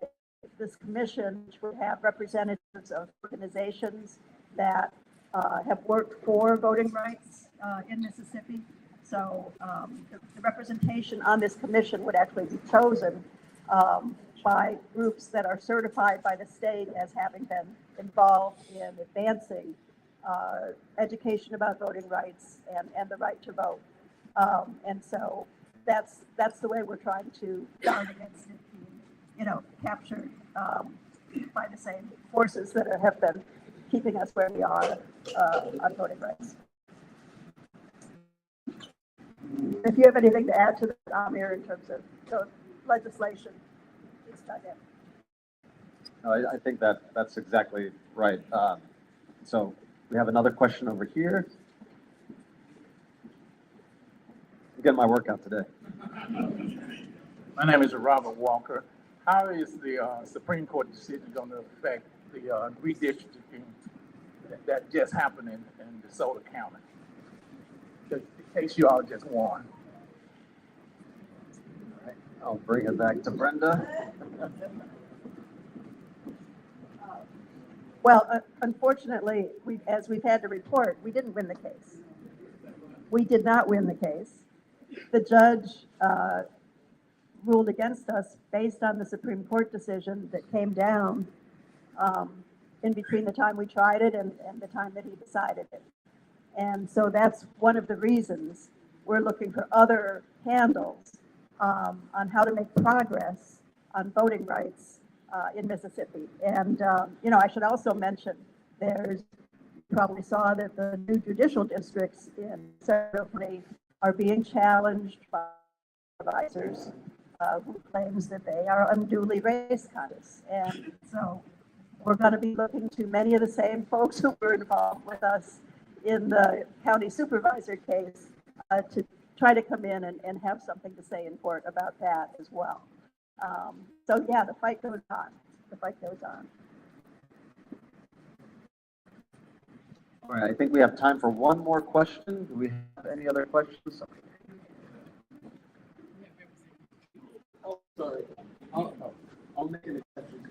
Speaker 9: this commission, which would have representatives of organizations that have worked for voting rights in Mississippi. So the representation on this commission would actually be chosen by groups that are certified by the state as having been involved in advancing education about voting rights and the right to vote. And so that's the way we're trying to guard against it being, captured by the same forces that have been keeping us where we are on voting rights. If you have anything to add to that, Amir, in terms of the legislation, please chime in.
Speaker 4: No, I think that's exactly right. So we have another question over here. I'm getting my workout today.
Speaker 12: My name is Robert Walker. How is the Supreme Court decision going to affect the redistricting that just happened in DeSoto County? The case you all just won.
Speaker 4: I'll bring it back to Brenda.
Speaker 9: Well, unfortunately, as we've had to report, we didn't win the case. We did not win the case. The judge ruled against us based on the Supreme Court decision that came down in between the time we tried it and the time that he decided it. And so that's one of the reasons we're looking for other handles on how to make progress on voting rights in Mississippi. And, I should also mention, you probably saw that the new judicial districts in Southaven are being challenged by advisors who claims that they are unduly race conscious. And so we're going to be looking to many of the same folks who were involved with us in the county supervisor case to try to come in and have something to say in court about that as well. So yeah, the fight goes on. The fight goes on.
Speaker 4: All right, I think we have time for one more question. Do we have any other questions?
Speaker 12: Oh, sorry. I'll make an exception.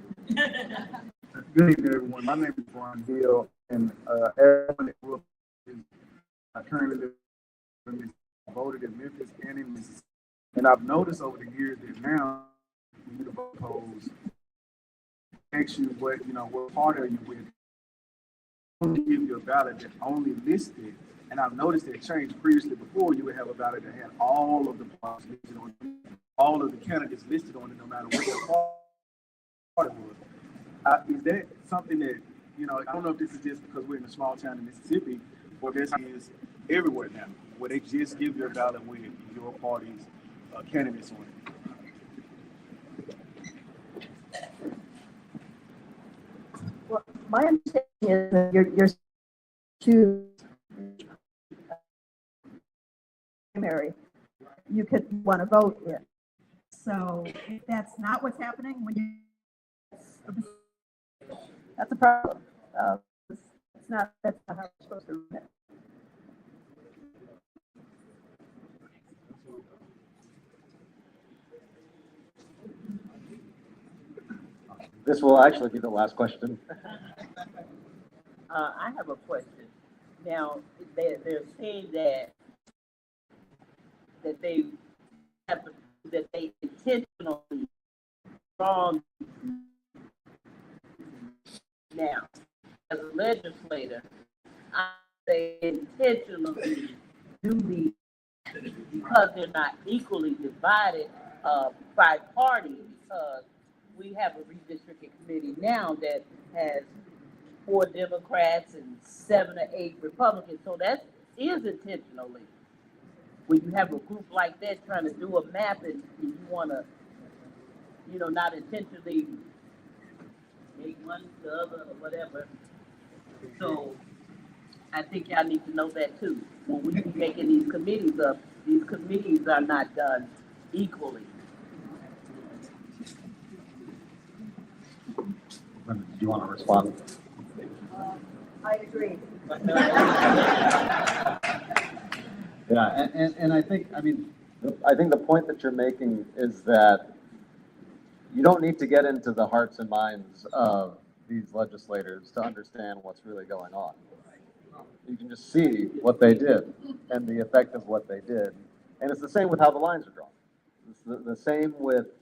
Speaker 12: Good evening, everyone. My name is Brian Hill, and everyone grew up, I currently live in Memphis, voted in Memphis and in Mississippi. And I've noticed over the years that now, when you vote polls, ask you what party are you with? Only give you a ballot that only listed, and I've noticed that changed previously. Before, you would have a ballot that had all of the parties listed on it, all of the candidates listed on it, no matter what their party was. Is that something that, I don't know if this is just because we're in a small town in Mississippi, or this is everywhere now, where they just give you a ballot with your party's candidates on it.
Speaker 9: Well, my understanding is that you're to primary, you could want to vote in. So if that's not what's happening, that's a problem. That's not how it's supposed to run it.
Speaker 4: This will actually be the last question.
Speaker 2: I have a question. Now, they're saying that they intentionally wrong. Now, as a legislator, I say intentionally do these because they're not equally divided by party. Because we have a redistricting committee now that has 4 Democrats and 7 or 8 Republicans. So that is intentionally. when you have a group like that trying to do a map and you wanna, not intentionally make one the other or whatever. So I think y'all need to know that too. When we be making these committees up, these committees are not done equally.
Speaker 8: Do you want to respond?
Speaker 9: I agree.
Speaker 8: Yeah, and I think, I think the point that you're making is that you don't need to get into the hearts and minds of these legislators to understand what's really going on. You can just see what they did and the effect of what they did. And it's the same with how the lines are drawn. It's the same with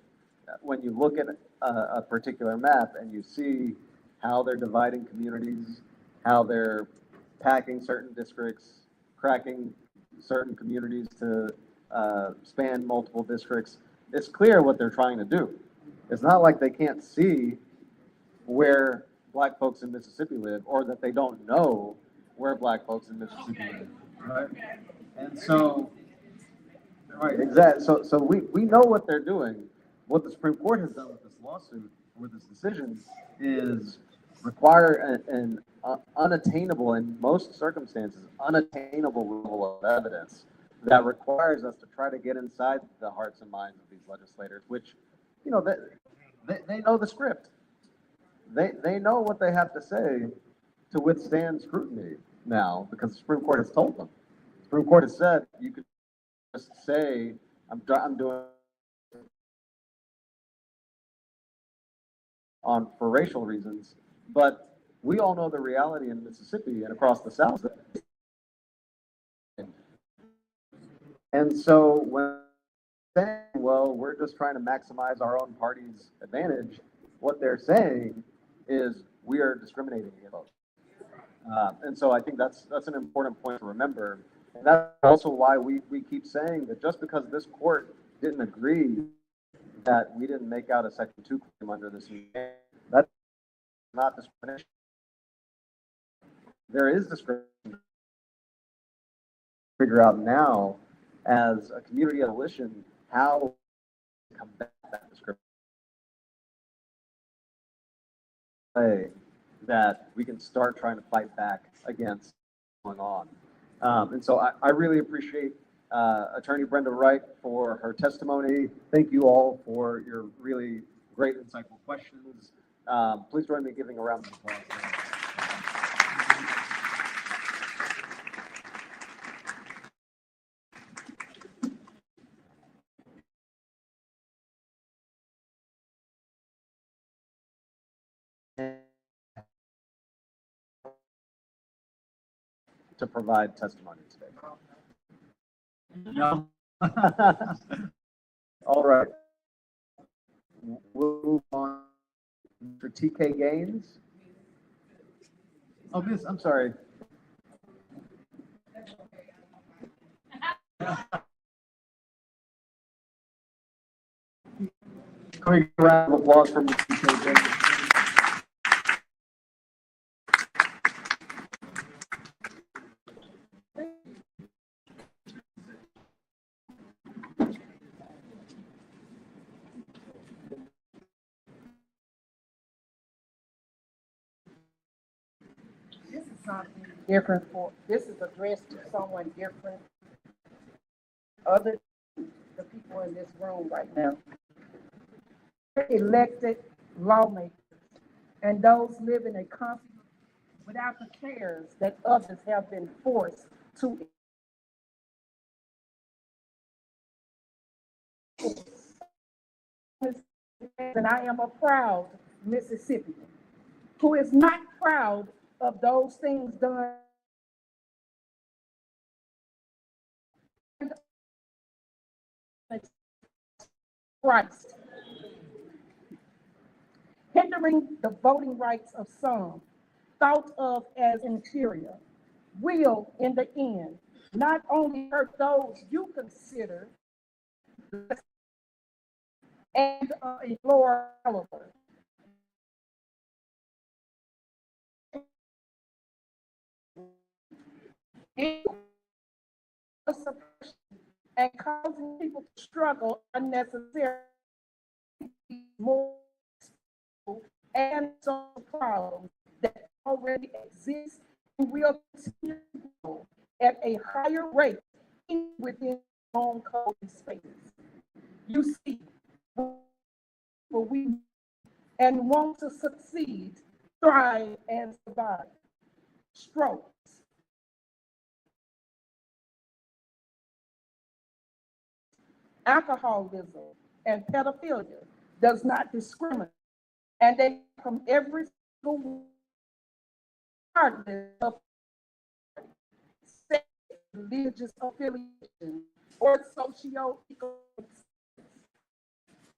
Speaker 8: when you look at a particular map and you see how they're dividing communities, how they're packing certain districts, cracking certain communities to span multiple districts. It's clear what they're trying to do. It's not like they can't see where black folks in Mississippi live or that they don't know where black folks in Mississippi live. Right? And so, right, exactly. So we know what they're doing. What the Supreme Court has done with this lawsuit, with this decision, is require an unattainable, in most circumstances, unattainable level of evidence that requires us to try to get inside the hearts and minds of these legislators, which, they know the script. They know what they have to say to withstand scrutiny now, because the Supreme Court has told them. The Supreme Court has said you could just say, I'm doing for racial reasons, but we all know the reality in Mississippi and across the South. And so when saying, well, we're just trying to maximize our own party's advantage, what they're saying is we are discriminating against folks. And so I think that's an important point to remember. And that's also why we keep saying that just because this court didn't agree that we didn't make out a Section 2 claim under this new name, that's not discrimination. There is discrimination. Figure out now, as a community coalition, how to combat that discrimination. That we can start trying to fight back against what's going on. And so I really appreciate Attorney Brenda Wright for her testimony. Thank you all for your really great, insightful questions. Please join me in giving a round of applause. To provide testimony today. No. All right. We'll move on for TK Gaines. Oh, Miss, I'm sorry. Can we get a round of applause for Miss TK Gaines?
Speaker 7: This is something different this is addressed to someone different, other than the people in this room right now. Elected lawmakers and those living a comfort without the cares that others have been forced to. And I am a proud Mississippian who is not proud of those things done Christ, hindering the voting rights of some, thought of as inferior, will in the end not only hurt those you consider and a lower caliber. and causing people to struggle unnecessarily more and social problems that already exist and will continue to grow at a higher rate within home code spaces. You see, we and want to succeed, thrive, and survive. Strokes, alcoholism, and pedophilia does not discriminate, and they from every single regardless of sex, religious affiliation, or socio-economic.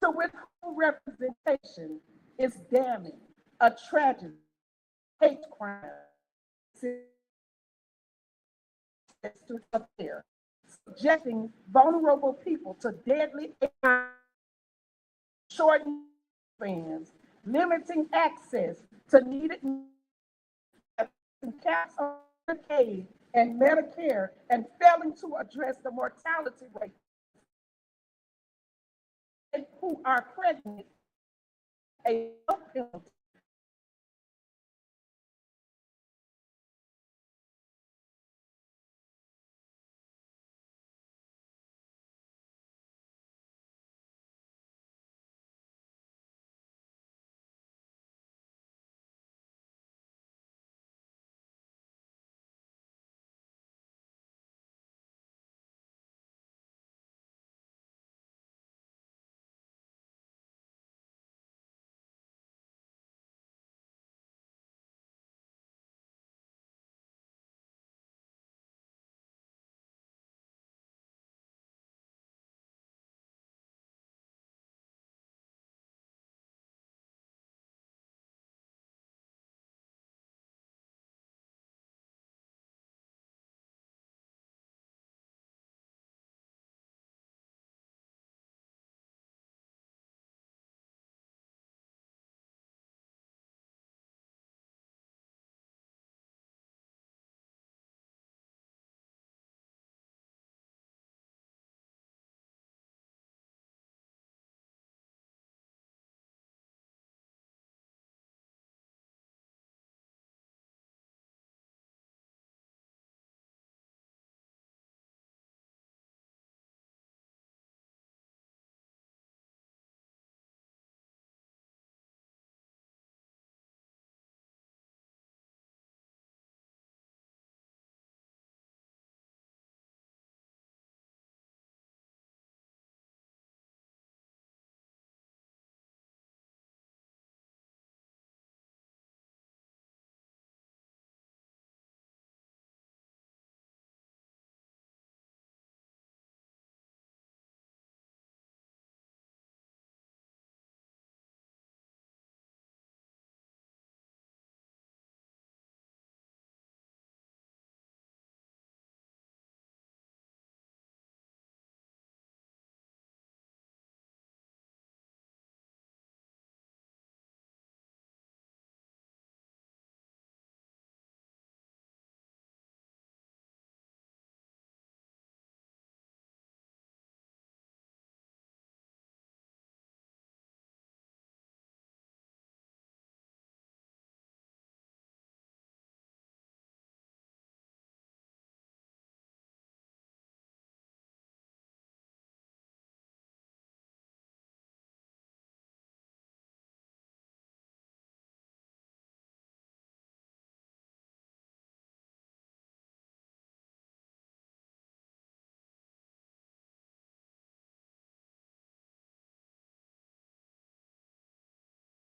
Speaker 7: So withhold representation is damning, a tragedy, hate crime, to affair, subjecting vulnerable people to deadly shortening spans, limiting access to needed caps on Medicaid and Medicare, and failing to address the mortality rate who are pregnant, a penalty.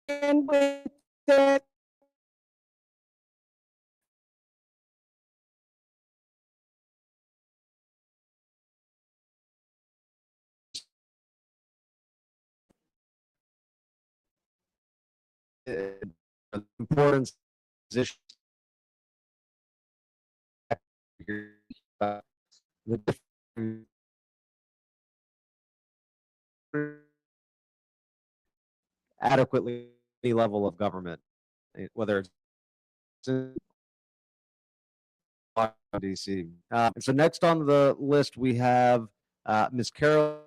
Speaker 7: And with that,
Speaker 5: Importance position the different adequately level of government, whether it's in DC. So next on the list we have Ms. Carol.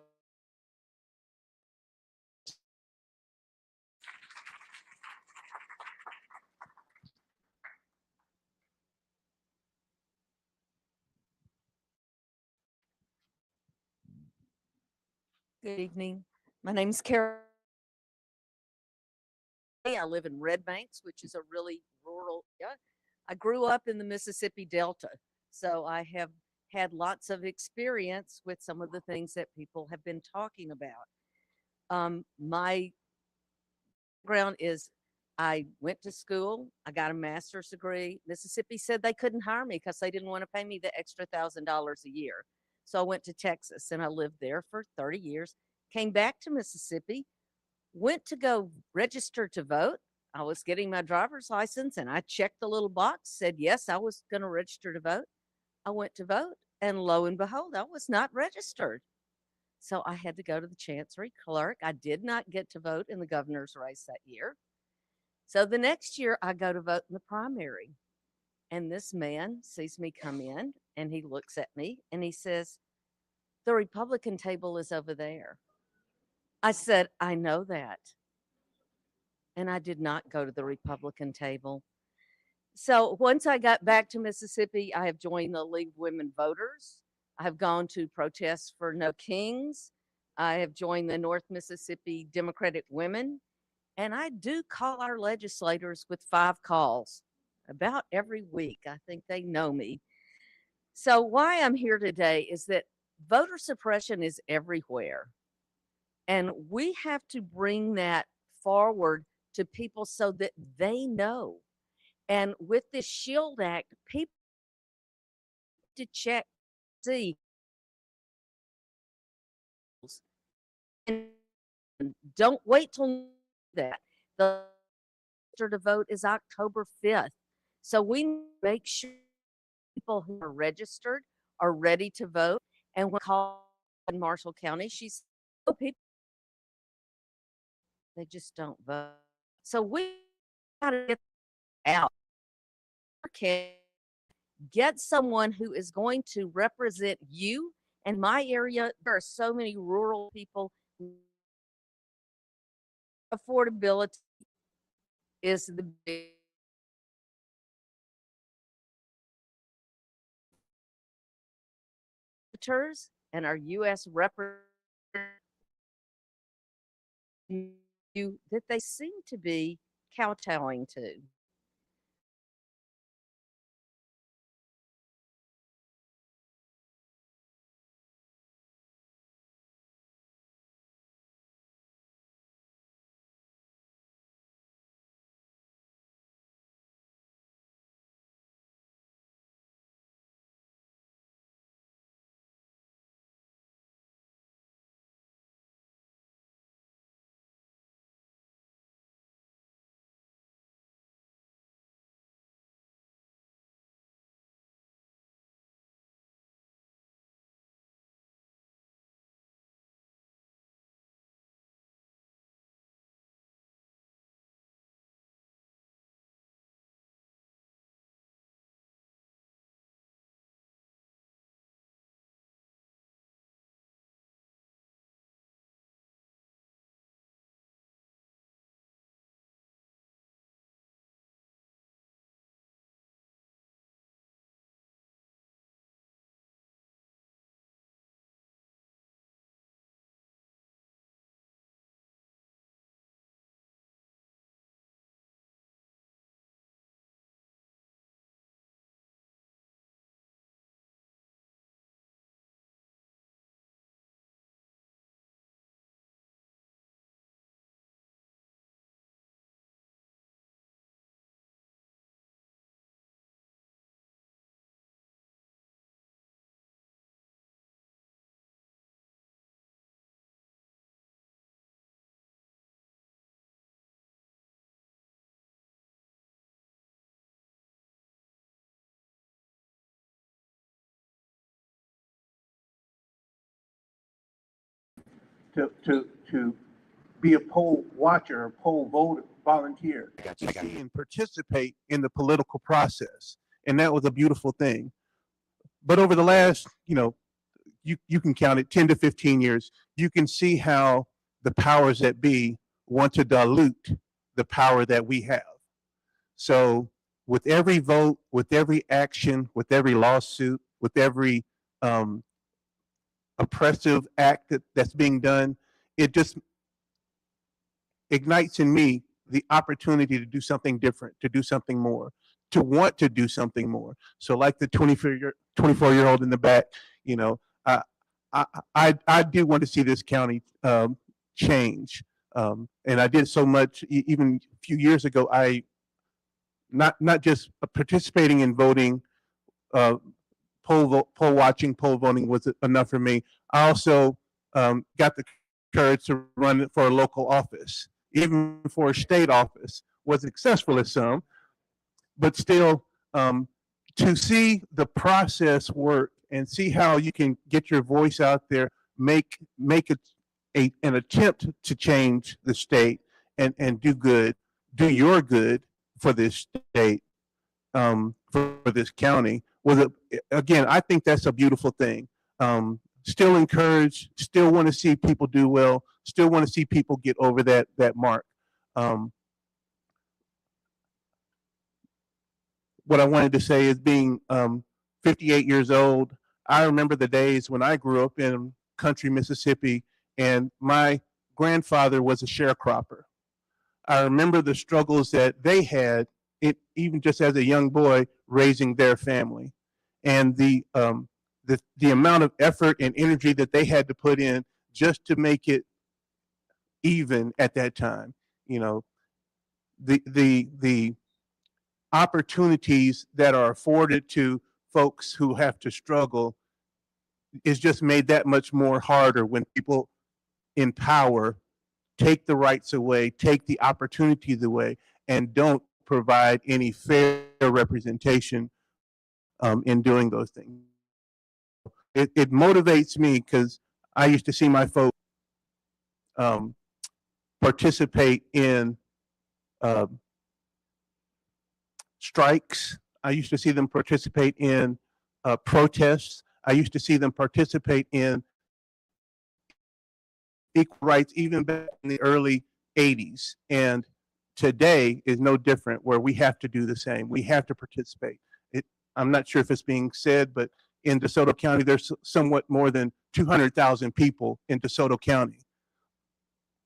Speaker 13: Good evening. My name's Carol. I live in Red Banks, which is a really rural area. I grew up in the Mississippi Delta, so I have had lots of experience with some of the things that people have been talking about. My background is I went to school, I got a master's degree. Mississippi said they couldn't hire me because they didn't want to pay me the extra $1,000 a year. So I went to Texas and I lived there for 30 years, came back to Mississippi, went to go register to vote. I was getting my driver's license and I checked the little box, said, yes, I was going to register to vote. I went to vote and lo and behold, I was not registered. So I had to go to the Chancery clerk. I did not get to vote in the governor's race that year. So the next year I go to vote in the primary. And this man sees me come in and he looks at me and he says, the Republican table is over there. I said, I know that. And I did not go to the Republican table. So once I got back to Mississippi, I have joined the League of Women Voters. I have gone to protests for No Kings. I have joined the North Mississippi Democratic Women. And I do call our legislators with 5 calls about every week. I think they know me. So why I'm here today is that voter suppression is everywhere. And we have to bring that forward to people so that they know. And with this SHIELD Act, people to check, see, and don't wait till that. The to vote is October 5th. So we make sure people who are registered are ready to vote. And when call in Marshall County, she's people they just don't vote. So we got to get out. Get someone who is going to represent you. And my area, there are so many rural people. Affordability is the big and our U.S. representatives that they seem to be kowtowing to.
Speaker 12: To be a poll watcher, a poll voter, volunteer.
Speaker 1: To see and participate in the political process. And that was a beautiful thing. But over the last, you can count it 10 to 15 years, you can see how the powers that be want to dilute the power that we have. So with every vote, with every action, with every lawsuit, with every oppressive act that's being done, it just ignites in me the opportunity to do something different, to do something more, to want to do something more. So like the 24-year-old in the back, you know, I do want to see this county change. And I did so much, even a few years ago, not just participating in voting, poll watching, poll voting was enough for me. I also got the courage to run for a local office, even for a state office. Wasn't successful as some, but still, to see the process work and see how you can get your voice out there, make it an attempt to change the state and do good, do your good for this state, for this county. Again, I think that's a beautiful thing. Still encouraged, still want to see people do well, still want to see people get over that mark. What I wanted to say is being 58 years old, I remember the days when I grew up in country Mississippi and my grandfather was a sharecropper. I remember the struggles that they had, even just as a young boy, raising their family, and the amount of effort and energy that they had to put in just to make it even at that time. You know, the opportunities that are afforded to folks who have to struggle is just made that much more harder when people in power take the rights away, take the opportunities away, and don't provide any fair representation in doing those things. It motivates me because I used to see my folks participate in strikes. I used to see them participate in protests. I used to see them participate in equal rights even back in the early 80s. And today is no different, where we have to do the same. We have to participate. I'm not sure if it's being said, but in DeSoto County, there's somewhat more than 200,000 people in DeSoto County.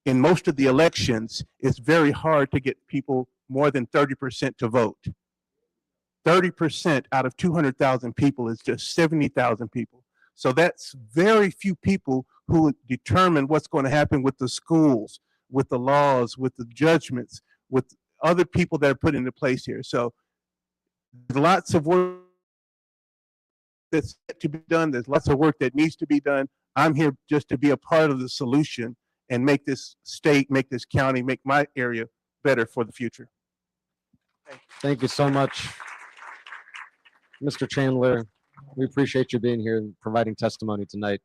Speaker 1: In most of the elections, it's very hard to get people more than 30% to vote. 30% out of 200,000 people is just 70,000 people. So that's very few people who determine what's going to happen with the schools, with the laws, with the judgments, with other people that are put into place here. So there's lots of work that's yet to be done. There's lots of work that needs to be done. I'm here just to be a part of the solution and make this state, make this county, make my area better for the future.
Speaker 5: Thank you so much, Mr. Chandler. We appreciate you being here and providing testimony tonight.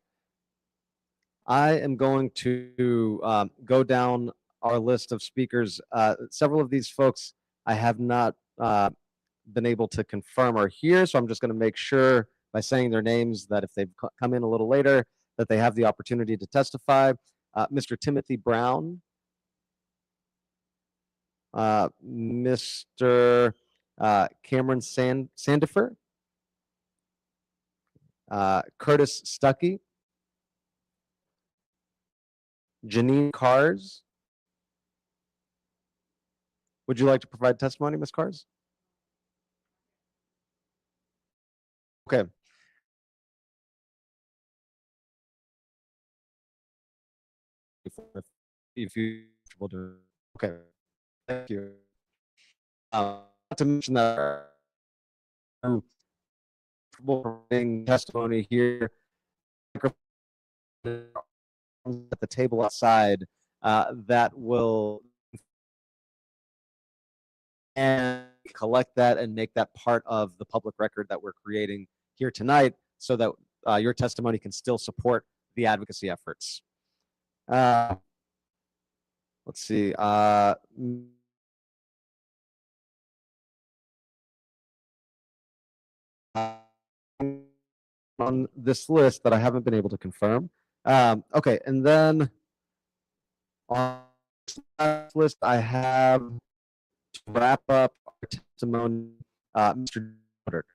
Speaker 5: I am going to go down our list of speakers. Several of these folks I have not been able to confirm are here, so I'm just going to make sure by saying their names that if they've come in a little later, that they have the opportunity to testify. Mr. Timothy Brown, Mr. Cameron Sandifer, Curtis Stuckey, Janine Cars. Would you like to provide testimony, Ms. Cars? Okay. If you will do, okay. Thank you. Not to mention that testimony here at the table outside that will and collect that and make that part of the public record that we're creating here tonight, so that your testimony can still support the advocacy efforts. Let's see. on this list that I haven't been able to confirm. Okay, and then on this list, I have to wrap up our testimony, Mr. Goddard.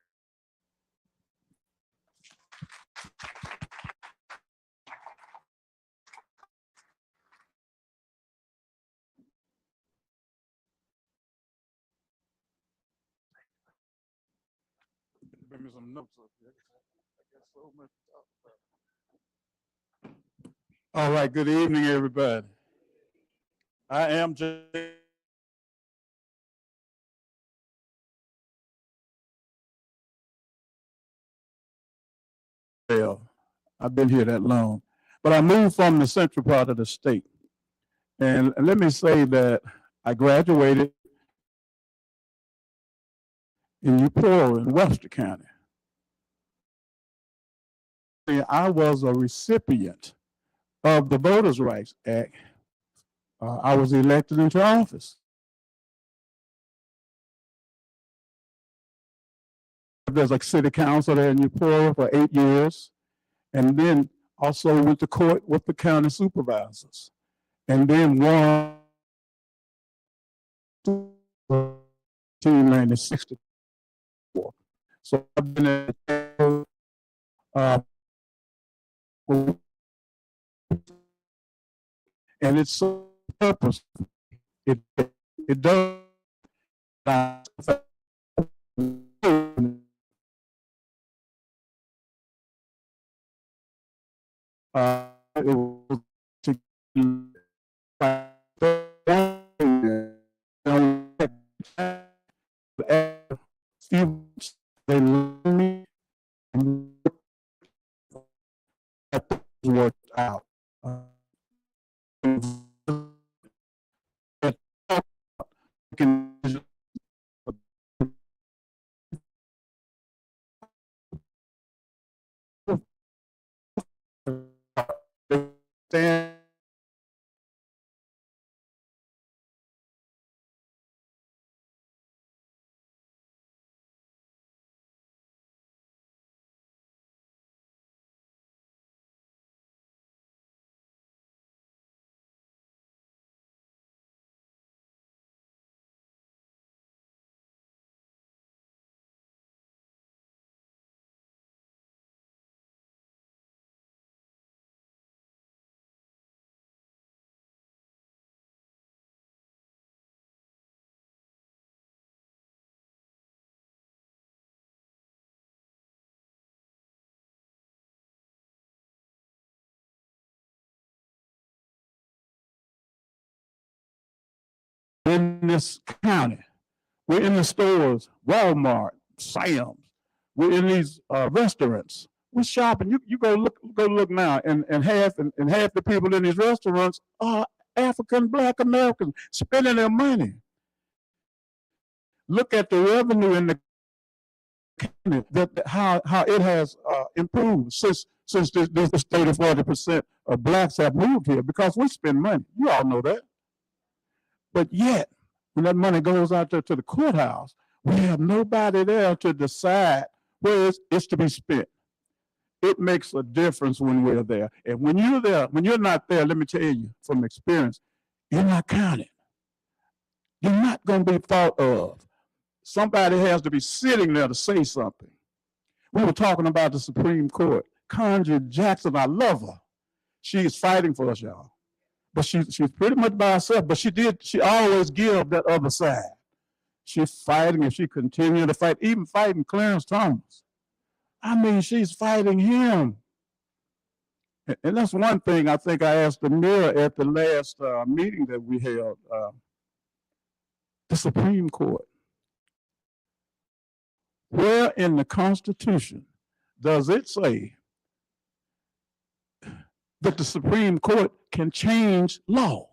Speaker 12: Bring me some notes up here. I got so much to talk about. All right, good evening, everybody. I am Jay. I've been here that long, but I moved from the central part of the state. And let me say that I graduated in Eupora in Webster County. I was a recipient of the Voters' Rights Act. I was elected into office. There's a city council there in Eupora for 8 years, and then also went to court with the county supervisors, and then won 1964. So I've been at and it's so purpose. It does. It was to they me worked out. In this county, we're in the stores, Walmart, Sam's, we're in these restaurants, we're shopping. You go look now, and half the people in these restaurants are African Black Americans spending their money. Look at the revenue in the county, how it has improved since this 30-40% of blacks have moved here, because we spend money. You all know that. But yet, when that money goes out there to the courthouse, we have nobody there to decide where it's to be spent. It makes a difference when we're there. And when you're there, when you're not there, let me tell you from experience, you're not counted. You're not going to be thought of. Somebody has to be sitting there to say something. We were talking about the Supreme Court. Conjure Jackson, I love her. She is fighting for us, y'all. But she's pretty much by herself, but she always give that other side. She's fighting, and she continued to fight, even fighting Clarence Thomas. I mean, she's fighting him. And that's one thing I think I asked the mayor at the last meeting that we held, the Supreme Court. Where in the Constitution does it say that the Supreme Court can change law?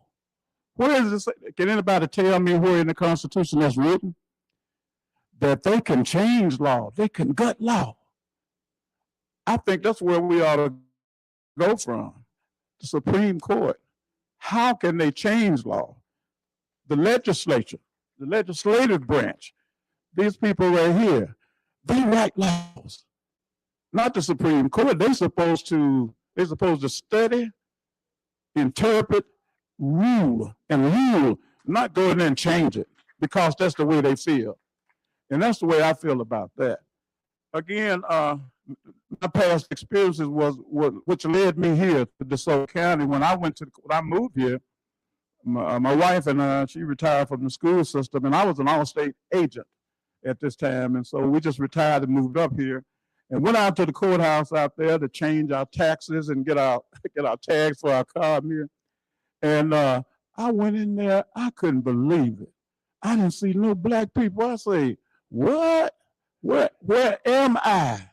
Speaker 12: Where does it say? Can anybody tell me where in the Constitution that's written that they can change law, they can gut law? I think that's where we ought to go from, the Supreme Court. How can they change law? The legislature, the legislative branch, these people right here, they write laws. not the Supreme Court. They're supposed to study, interpret, rule, not go in there and change it because that's the way they feel. And that's the way I feel about that. Again, my past experiences was which led me here to DeSoto County. When I moved here, my wife and she retired from the school system, and I was an all-state agent at this time. And so we just retired and moved up here and went out to the courthouse out there to change our taxes and get our tags for our car here. And I went in there, I couldn't believe it. I didn't see no black people. I say, what? Where am I?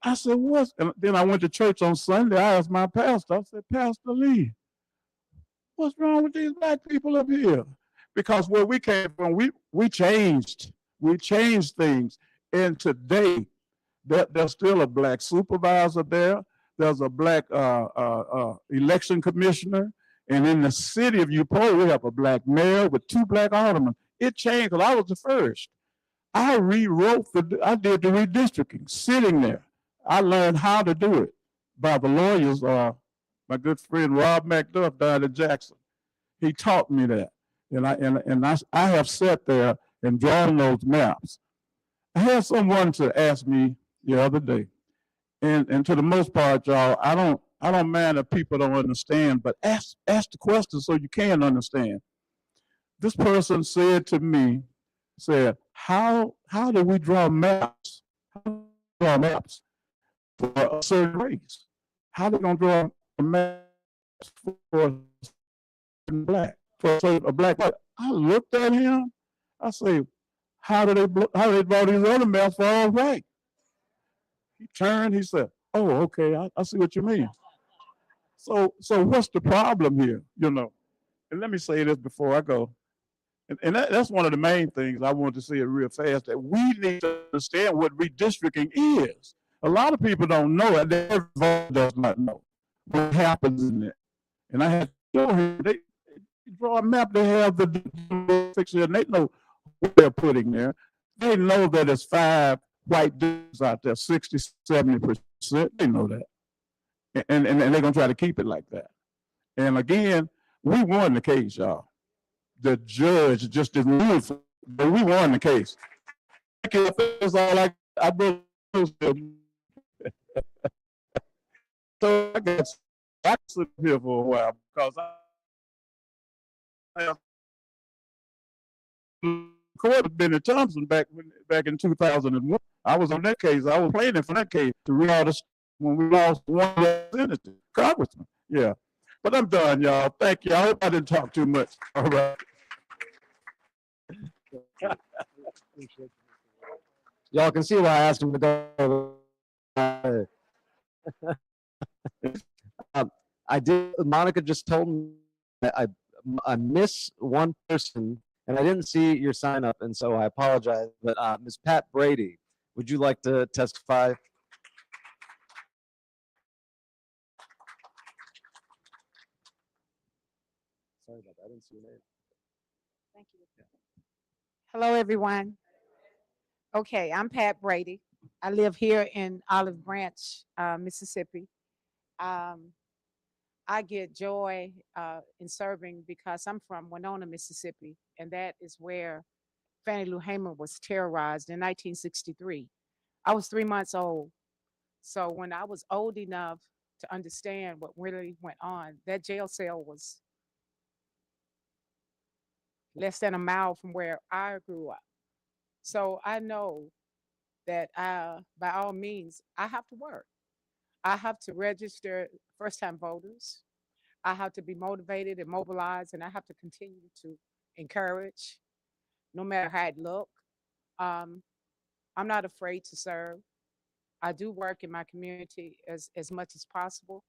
Speaker 12: I said, what? And then I went to church on Sunday. I asked my pastor, I said, Pastor Lee, what's wrong with these black people up here? Because where we came from, we changed. We changed things. And today, there's still a black supervisor there. There's a black election commissioner. And in the city of Upole, we have a black mayor with 2 black aldermen. It changed because I was the first. I did the redistricting, sitting there. I learned how to do it by the lawyers. My good friend Rob McDuff died in Jackson. He taught me that. And I have sat there and drawn those maps. I had someone to ask me the other day, and to the most part, y'all, I don't mind if people don't understand, but ask the question so you can understand. This person said to me, how do we draw maps? How do we draw maps for a certain race? How are they gonna draw maps for a certain black? A black? I looked at him. I say, how do they draw these other maps for all white? He turned. He said, "Oh, okay. I see what you mean." So what's the problem here? And let me say this before I go. And that's one of the main things I want to say it real fast, that we need to understand what redistricting is. A lot of people don't know it. Everyone does not know what happens in it. And I had to show him, they draw a map, they have the fixture, and they know what they're putting there. They know that there's 5 white dudes out there, 60, 70%. They know that. And they're going to try to keep it like that. And again, we won the case, y'all. The judge just didn't rule for, but we won the case. That's all I broke. So I got sit here for a while because I court Benny Thompson back in 2001. I was on that case. I was planning for that case to read all this when we lost one senator, congressman. Yeah. But I'm done, y'all. Thank you. I hope I didn't talk too much. All right.
Speaker 5: Y'all can see why I asked him to go. I did. Monica just told me that I miss one person, and I didn't see your sign up, and so I apologize. But Ms. Pat Brady, would you like to testify? Sorry about that. I didn't see your name.
Speaker 7: Thank you. Hello, everyone. Okay, I'm Pat Brady. I live here in Olive Branch, Mississippi. I get joy in serving because I'm from Winona, Mississippi, and that is where Fannie Lou Hamer was terrorized in 1963. I was 3 months old. So when I was old enough to understand what really went on, that jail cell was less than a mile from where I grew up. So I know that by all means, I have to work. I have to register first-time voters. I have to be motivated and mobilized, and I have to continue to encourage, no matter how it look. Um, I'm not afraid to serve. I do work in my community as much as possible.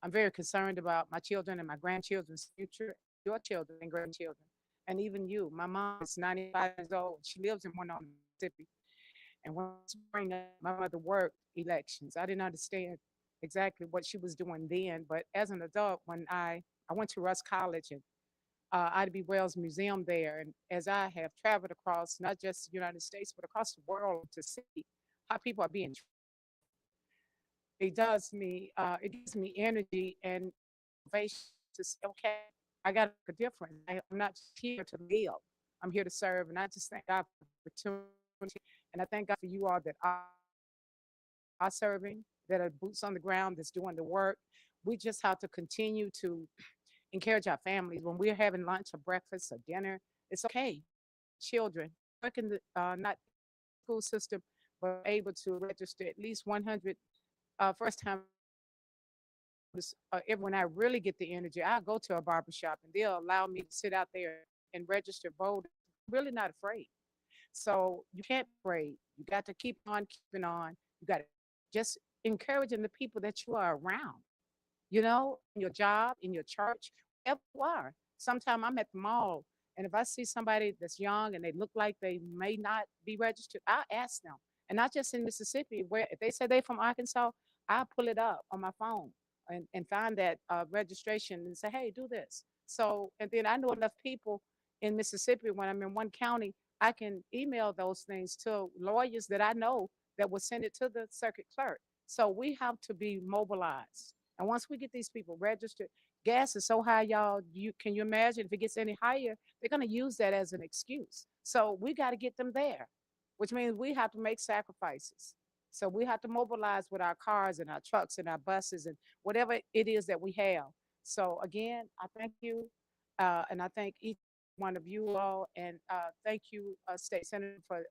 Speaker 7: I'm very concerned about my children and my grandchildren's future, your children and grandchildren, and even you. My mom is 95 years old. She lives in Winona, Mississippi. And when I was growing up, my mother worked elections. I didn't understand exactly what she was doing then, but as an adult, when I went to Russ College and Ida B. Wells Museum there, and as I have traveled across not just the United States, but across the world to see how people are being treated it does me, it gives me energy and motivation to say, okay, I got to make a difference. I'm not just here to live. I'm here to serve. And I just thank God for the opportunity. And I thank God for you all that are serving, that are boots on the ground, that's doing the work. We just have to continue to encourage our families when we're having lunch or breakfast or dinner. It's okay. Children, working the not school system, but able to register at least 100 first time. When I really get the energy, I go to a barber shop and they'll allow me to sit out there and register voters. Really not afraid. So you can't be afraid. You got to keep on keeping on. You got to just encouraging the people that you are around, in your job, in your church, wherever you are. Sometimes I'm at the mall, and if I see somebody that's young and they look like they may not be registered, I'll ask them. And not just in Mississippi, where if they say they're from Arkansas, I'll pull it up on my phone and find that registration and say, hey, do this. So, and then I know enough people in Mississippi when I'm in one county, I can email those things to lawyers that I know that will send it to the circuit clerk. So we have to be mobilized. And once we get these people registered, gas is so high, y'all. Can you imagine if it gets any higher? They're going to use that as an excuse. So we got to get them there, which means we have to make sacrifices. So we have to mobilize with our cars and our trucks and our buses and whatever it is that we have. So again, I thank you, and I thank each one of you all, and thank you, State Senator, for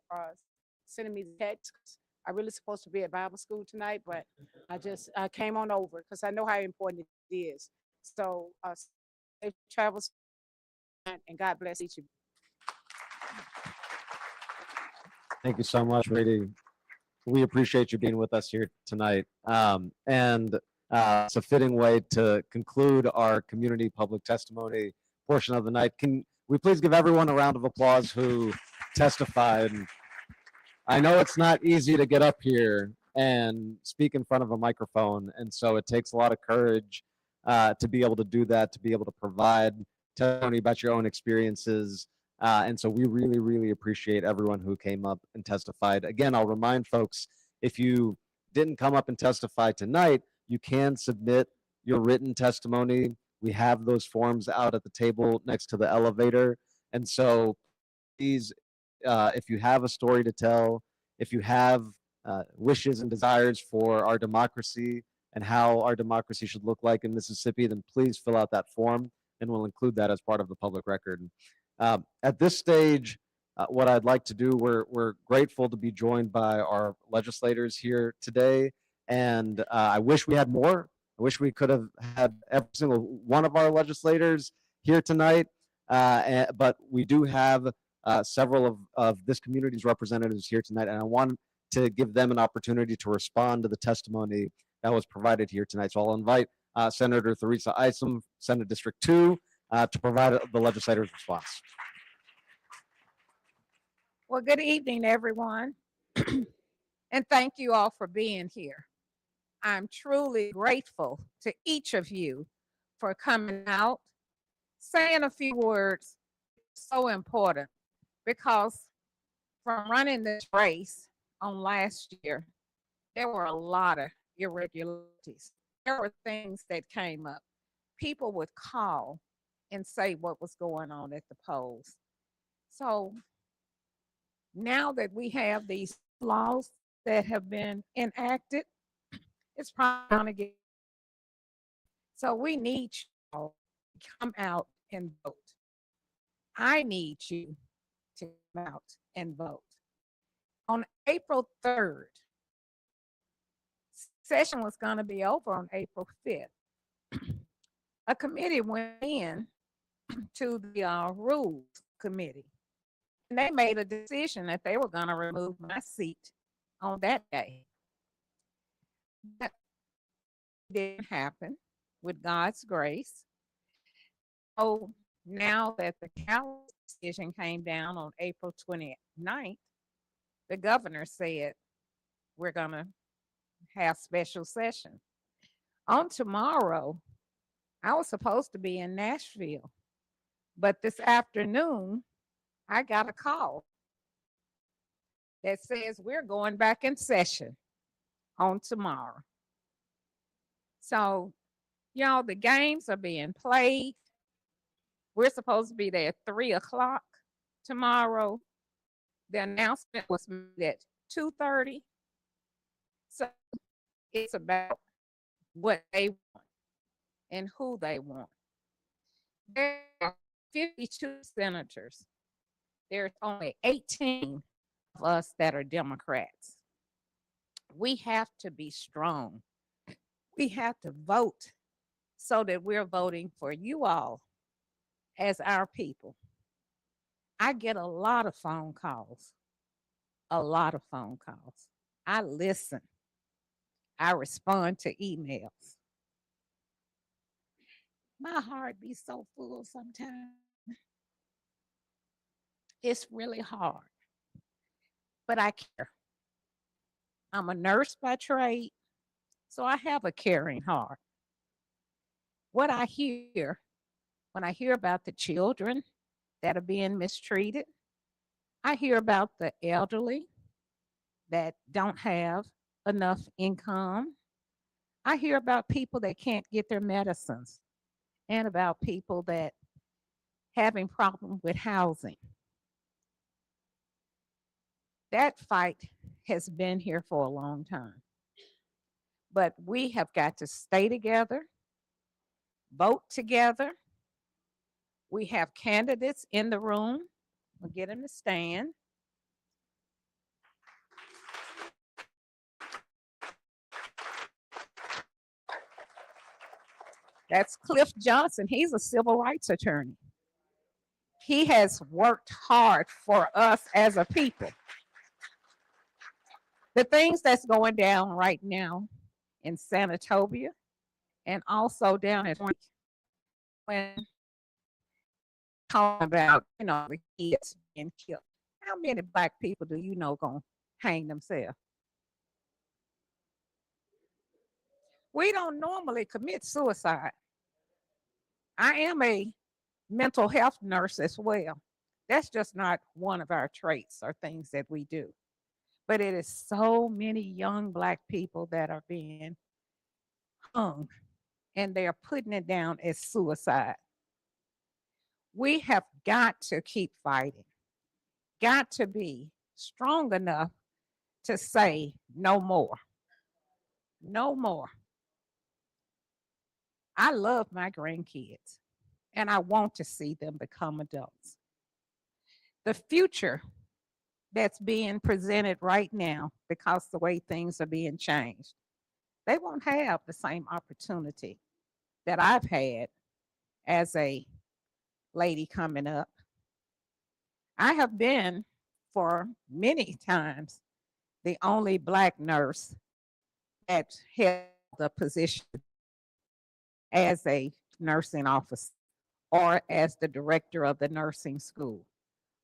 Speaker 7: sending me the text. I really supposed to be at Bible school tonight, but I came on over because I know how important it is. So safe travels, and God bless each of you.
Speaker 5: Thank you so much, Rady. We appreciate you being with us here tonight. And it's a fitting way to conclude our community public testimony portion of the night. Can we please give everyone a round of applause who testified? I know it's not easy to get up here and speak in front of a microphone, and so it takes a lot of courage to be able to do that, to be able to provide testimony about your own experiences. And so we really, really appreciate everyone who came up and testified. Again, I'll remind folks, if you didn't come up and testify tonight, you can submit your written testimony. We have those forms out at the table next to the elevator. And so please, if you have a story to tell, if you have wishes and desires for our democracy and how our democracy should look like in Mississippi, then please fill out that form and we'll include that as part of the public record. At this stage, what I'd like to do, we're grateful to be joined by our legislators here today, and I wish we had more. I wish we could have had every single one of our legislators here tonight, but we do have several of this community's representatives here tonight, and I want to give them an opportunity to respond to the testimony that was provided here tonight. So I'll invite Senator Theresa Isom, Senate District 2, to provide the legislator's response.
Speaker 7: Well, good evening, everyone. And thank you all for being here. I'm truly grateful to each of you for coming out, saying a few words. So important, because from running this race on last year, there were a lot of irregularities. There were things that came up. People would call and say what was going on at the polls. So now that we have these laws that have been enacted, it's probably going to get. So we need you all to come out and vote. I need you to come out and vote. On April 3rd, session was going to be over on April 5th. A committee went in to the Rules Committee, and they made a decision that they were going to remove my seat on that day. That didn't happen, with God's grace. So now that the council decision came down on April 29th, the governor said we're going to have special session. On tomorrow, I was supposed to be in Nashville, but this afternoon, I got a call that says we're going back in session on tomorrow. So, y'all, the games are being played. We're supposed to be there at 3 o'clock tomorrow. The announcement was made at 2:30. So it's about what they want and who they want. There are 52 senators. There's only 18 of us that are Democrats. We have to be strong. We have to vote so that we're voting for you all as our people. I get a lot of phone calls, a lot of phone calls. I listen. I respond to emails. My heart be so full sometimes. It's really hard, but I care. I'm a nurse by trade, so I have a caring heart. What I hear when I hear about the children that are being mistreated, I hear about the elderly that don't have enough income. I hear about people that can't get their medicines and about people that having problems with housing. That fight has been here for a long time. But we have got to stay together, vote together. We have candidates in the room. We'll get them to stand. That's Cliff Johnson. He's a civil rights attorney. He has worked hard for us as a people. The things that's going down right now in Sanatobia and also down at when talking about, the kids being killed. How many Black people do you know gonna hang themselves? We don't normally commit suicide. I am a mental health nurse as well. That's just not one of our traits or things that we do. But it is so many young Black people that are being hung and they are putting it down as suicide. We have got to keep fighting, got to be strong enough to say no more. No more. I love my grandkids and I want to see them become adults. The future that's being presented right now, because the way things are being changed, they won't have the same opportunity that I've had as a lady coming up. I have been for many times the only Black nurse that held the position as a nursing officer or as the director of the nursing school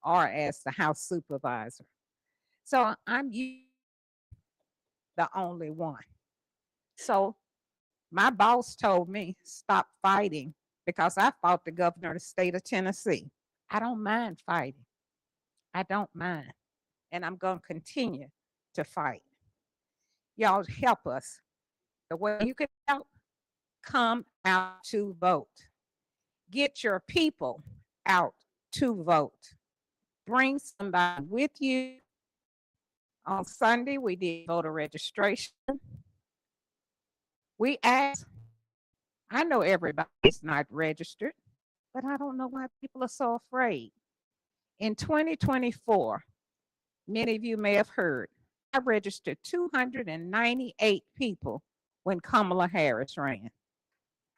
Speaker 7: or as the house supervisor. So I'm the only one. So my boss told me, stop fighting, because I fought the governor of the state of Tennessee. I don't mind fighting. I don't mind. And I'm going to continue to fight. Y'all help us. The way you can help, come out to vote. Get your people out to vote. Bring somebody with you. On Sunday, we did voter registration. We asked, I know everybody's not registered, but I don't know why people are so afraid. In 2024, many of you may have heard, I registered 298 people when Kamala Harris ran.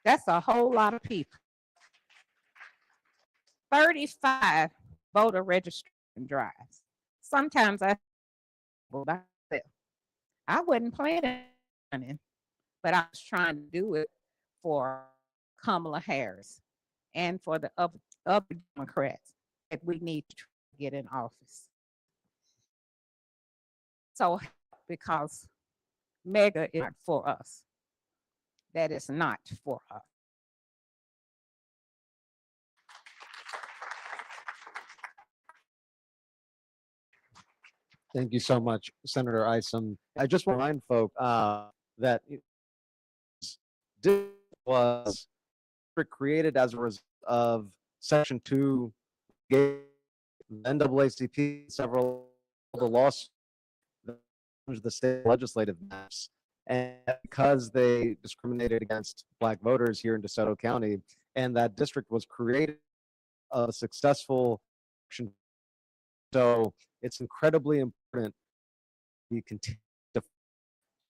Speaker 7: That's a whole lot of people. 35 voter registration drives. Sometimes I wasn't planning, but I was trying to do it for Kamala Harris and for the other Democrats that we need to get in office. So, because mega is not for us, that is not for us.
Speaker 5: Thank you so much, Senator Isom. I just want to remind folk that was created as a result of Section 2 gave the NAACP several of the lawsuits the state legislative maps, and because they discriminated against Black voters here in DeSoto County, and that district was created a successful action. So it's incredibly important we continue to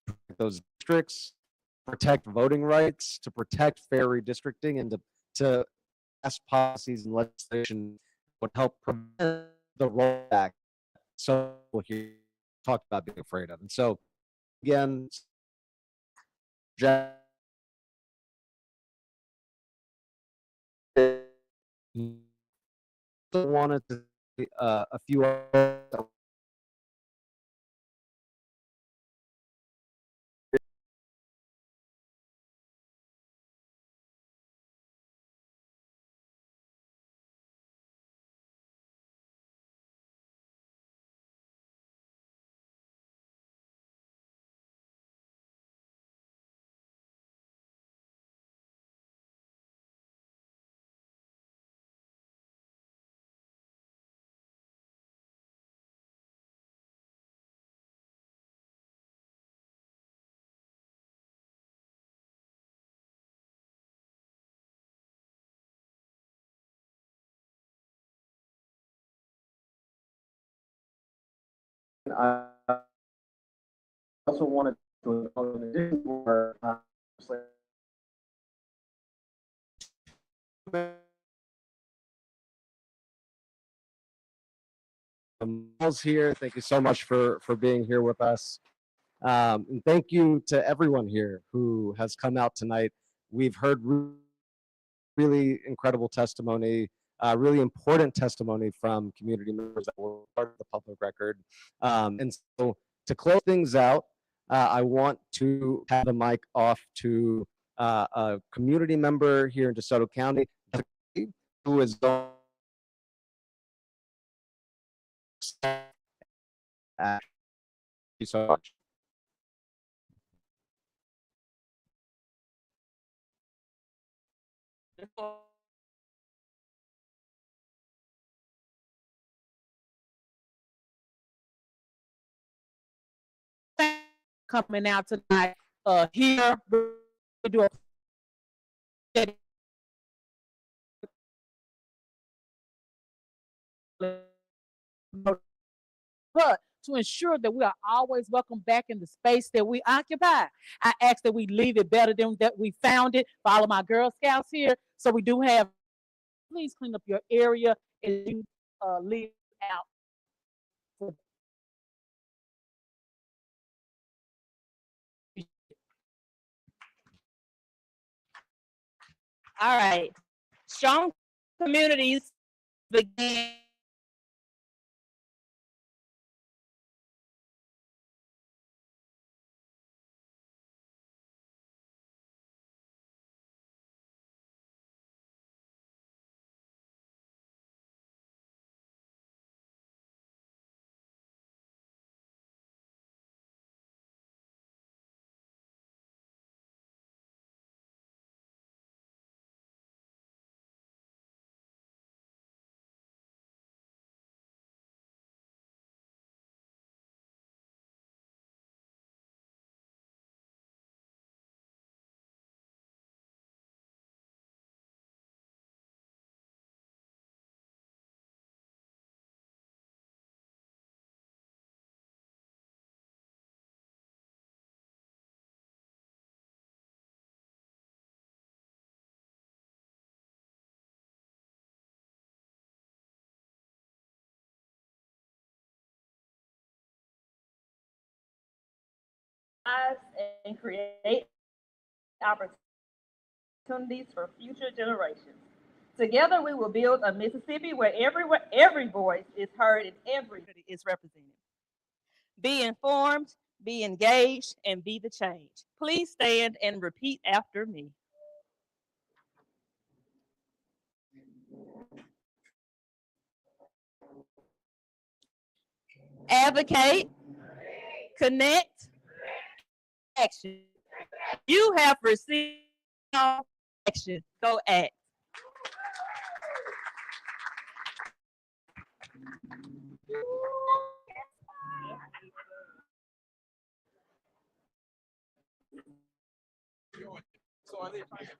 Speaker 5: protect those districts, protect voting rights, to protect fair redistricting, and to pass policies and legislation would help prevent the rollback. So here talked about being afraid of. And so again, Jack, wanted to a few
Speaker 4: I also wanted to, in addition to our
Speaker 5: Paul's here. Thank you so much for being here with us. And thank you to everyone here who has come out tonight. We've heard really incredible testimony, really important testimony from community members that were part of the public record. And so to close things out, I want to have the mic off to a community member here in DeSoto County who is going. Thank you so much.
Speaker 10: Coming out tonight, here we do a but to ensure that we are always welcome back in the space that we occupy, I ask that we leave it better than that we found it. For all of my Girl Scouts here, so we do have. Please clean up your area and you leave out. All right, strong communities begin.
Speaker 2: And create opportunities for future generations. Together, we will build a Mississippi where every voice is heard and every is represented. Be informed, be engaged, and be the change. Please stand and repeat after me. Advocate, connect, action. You have received
Speaker 14: action. Go act.
Speaker 3: So are they trying to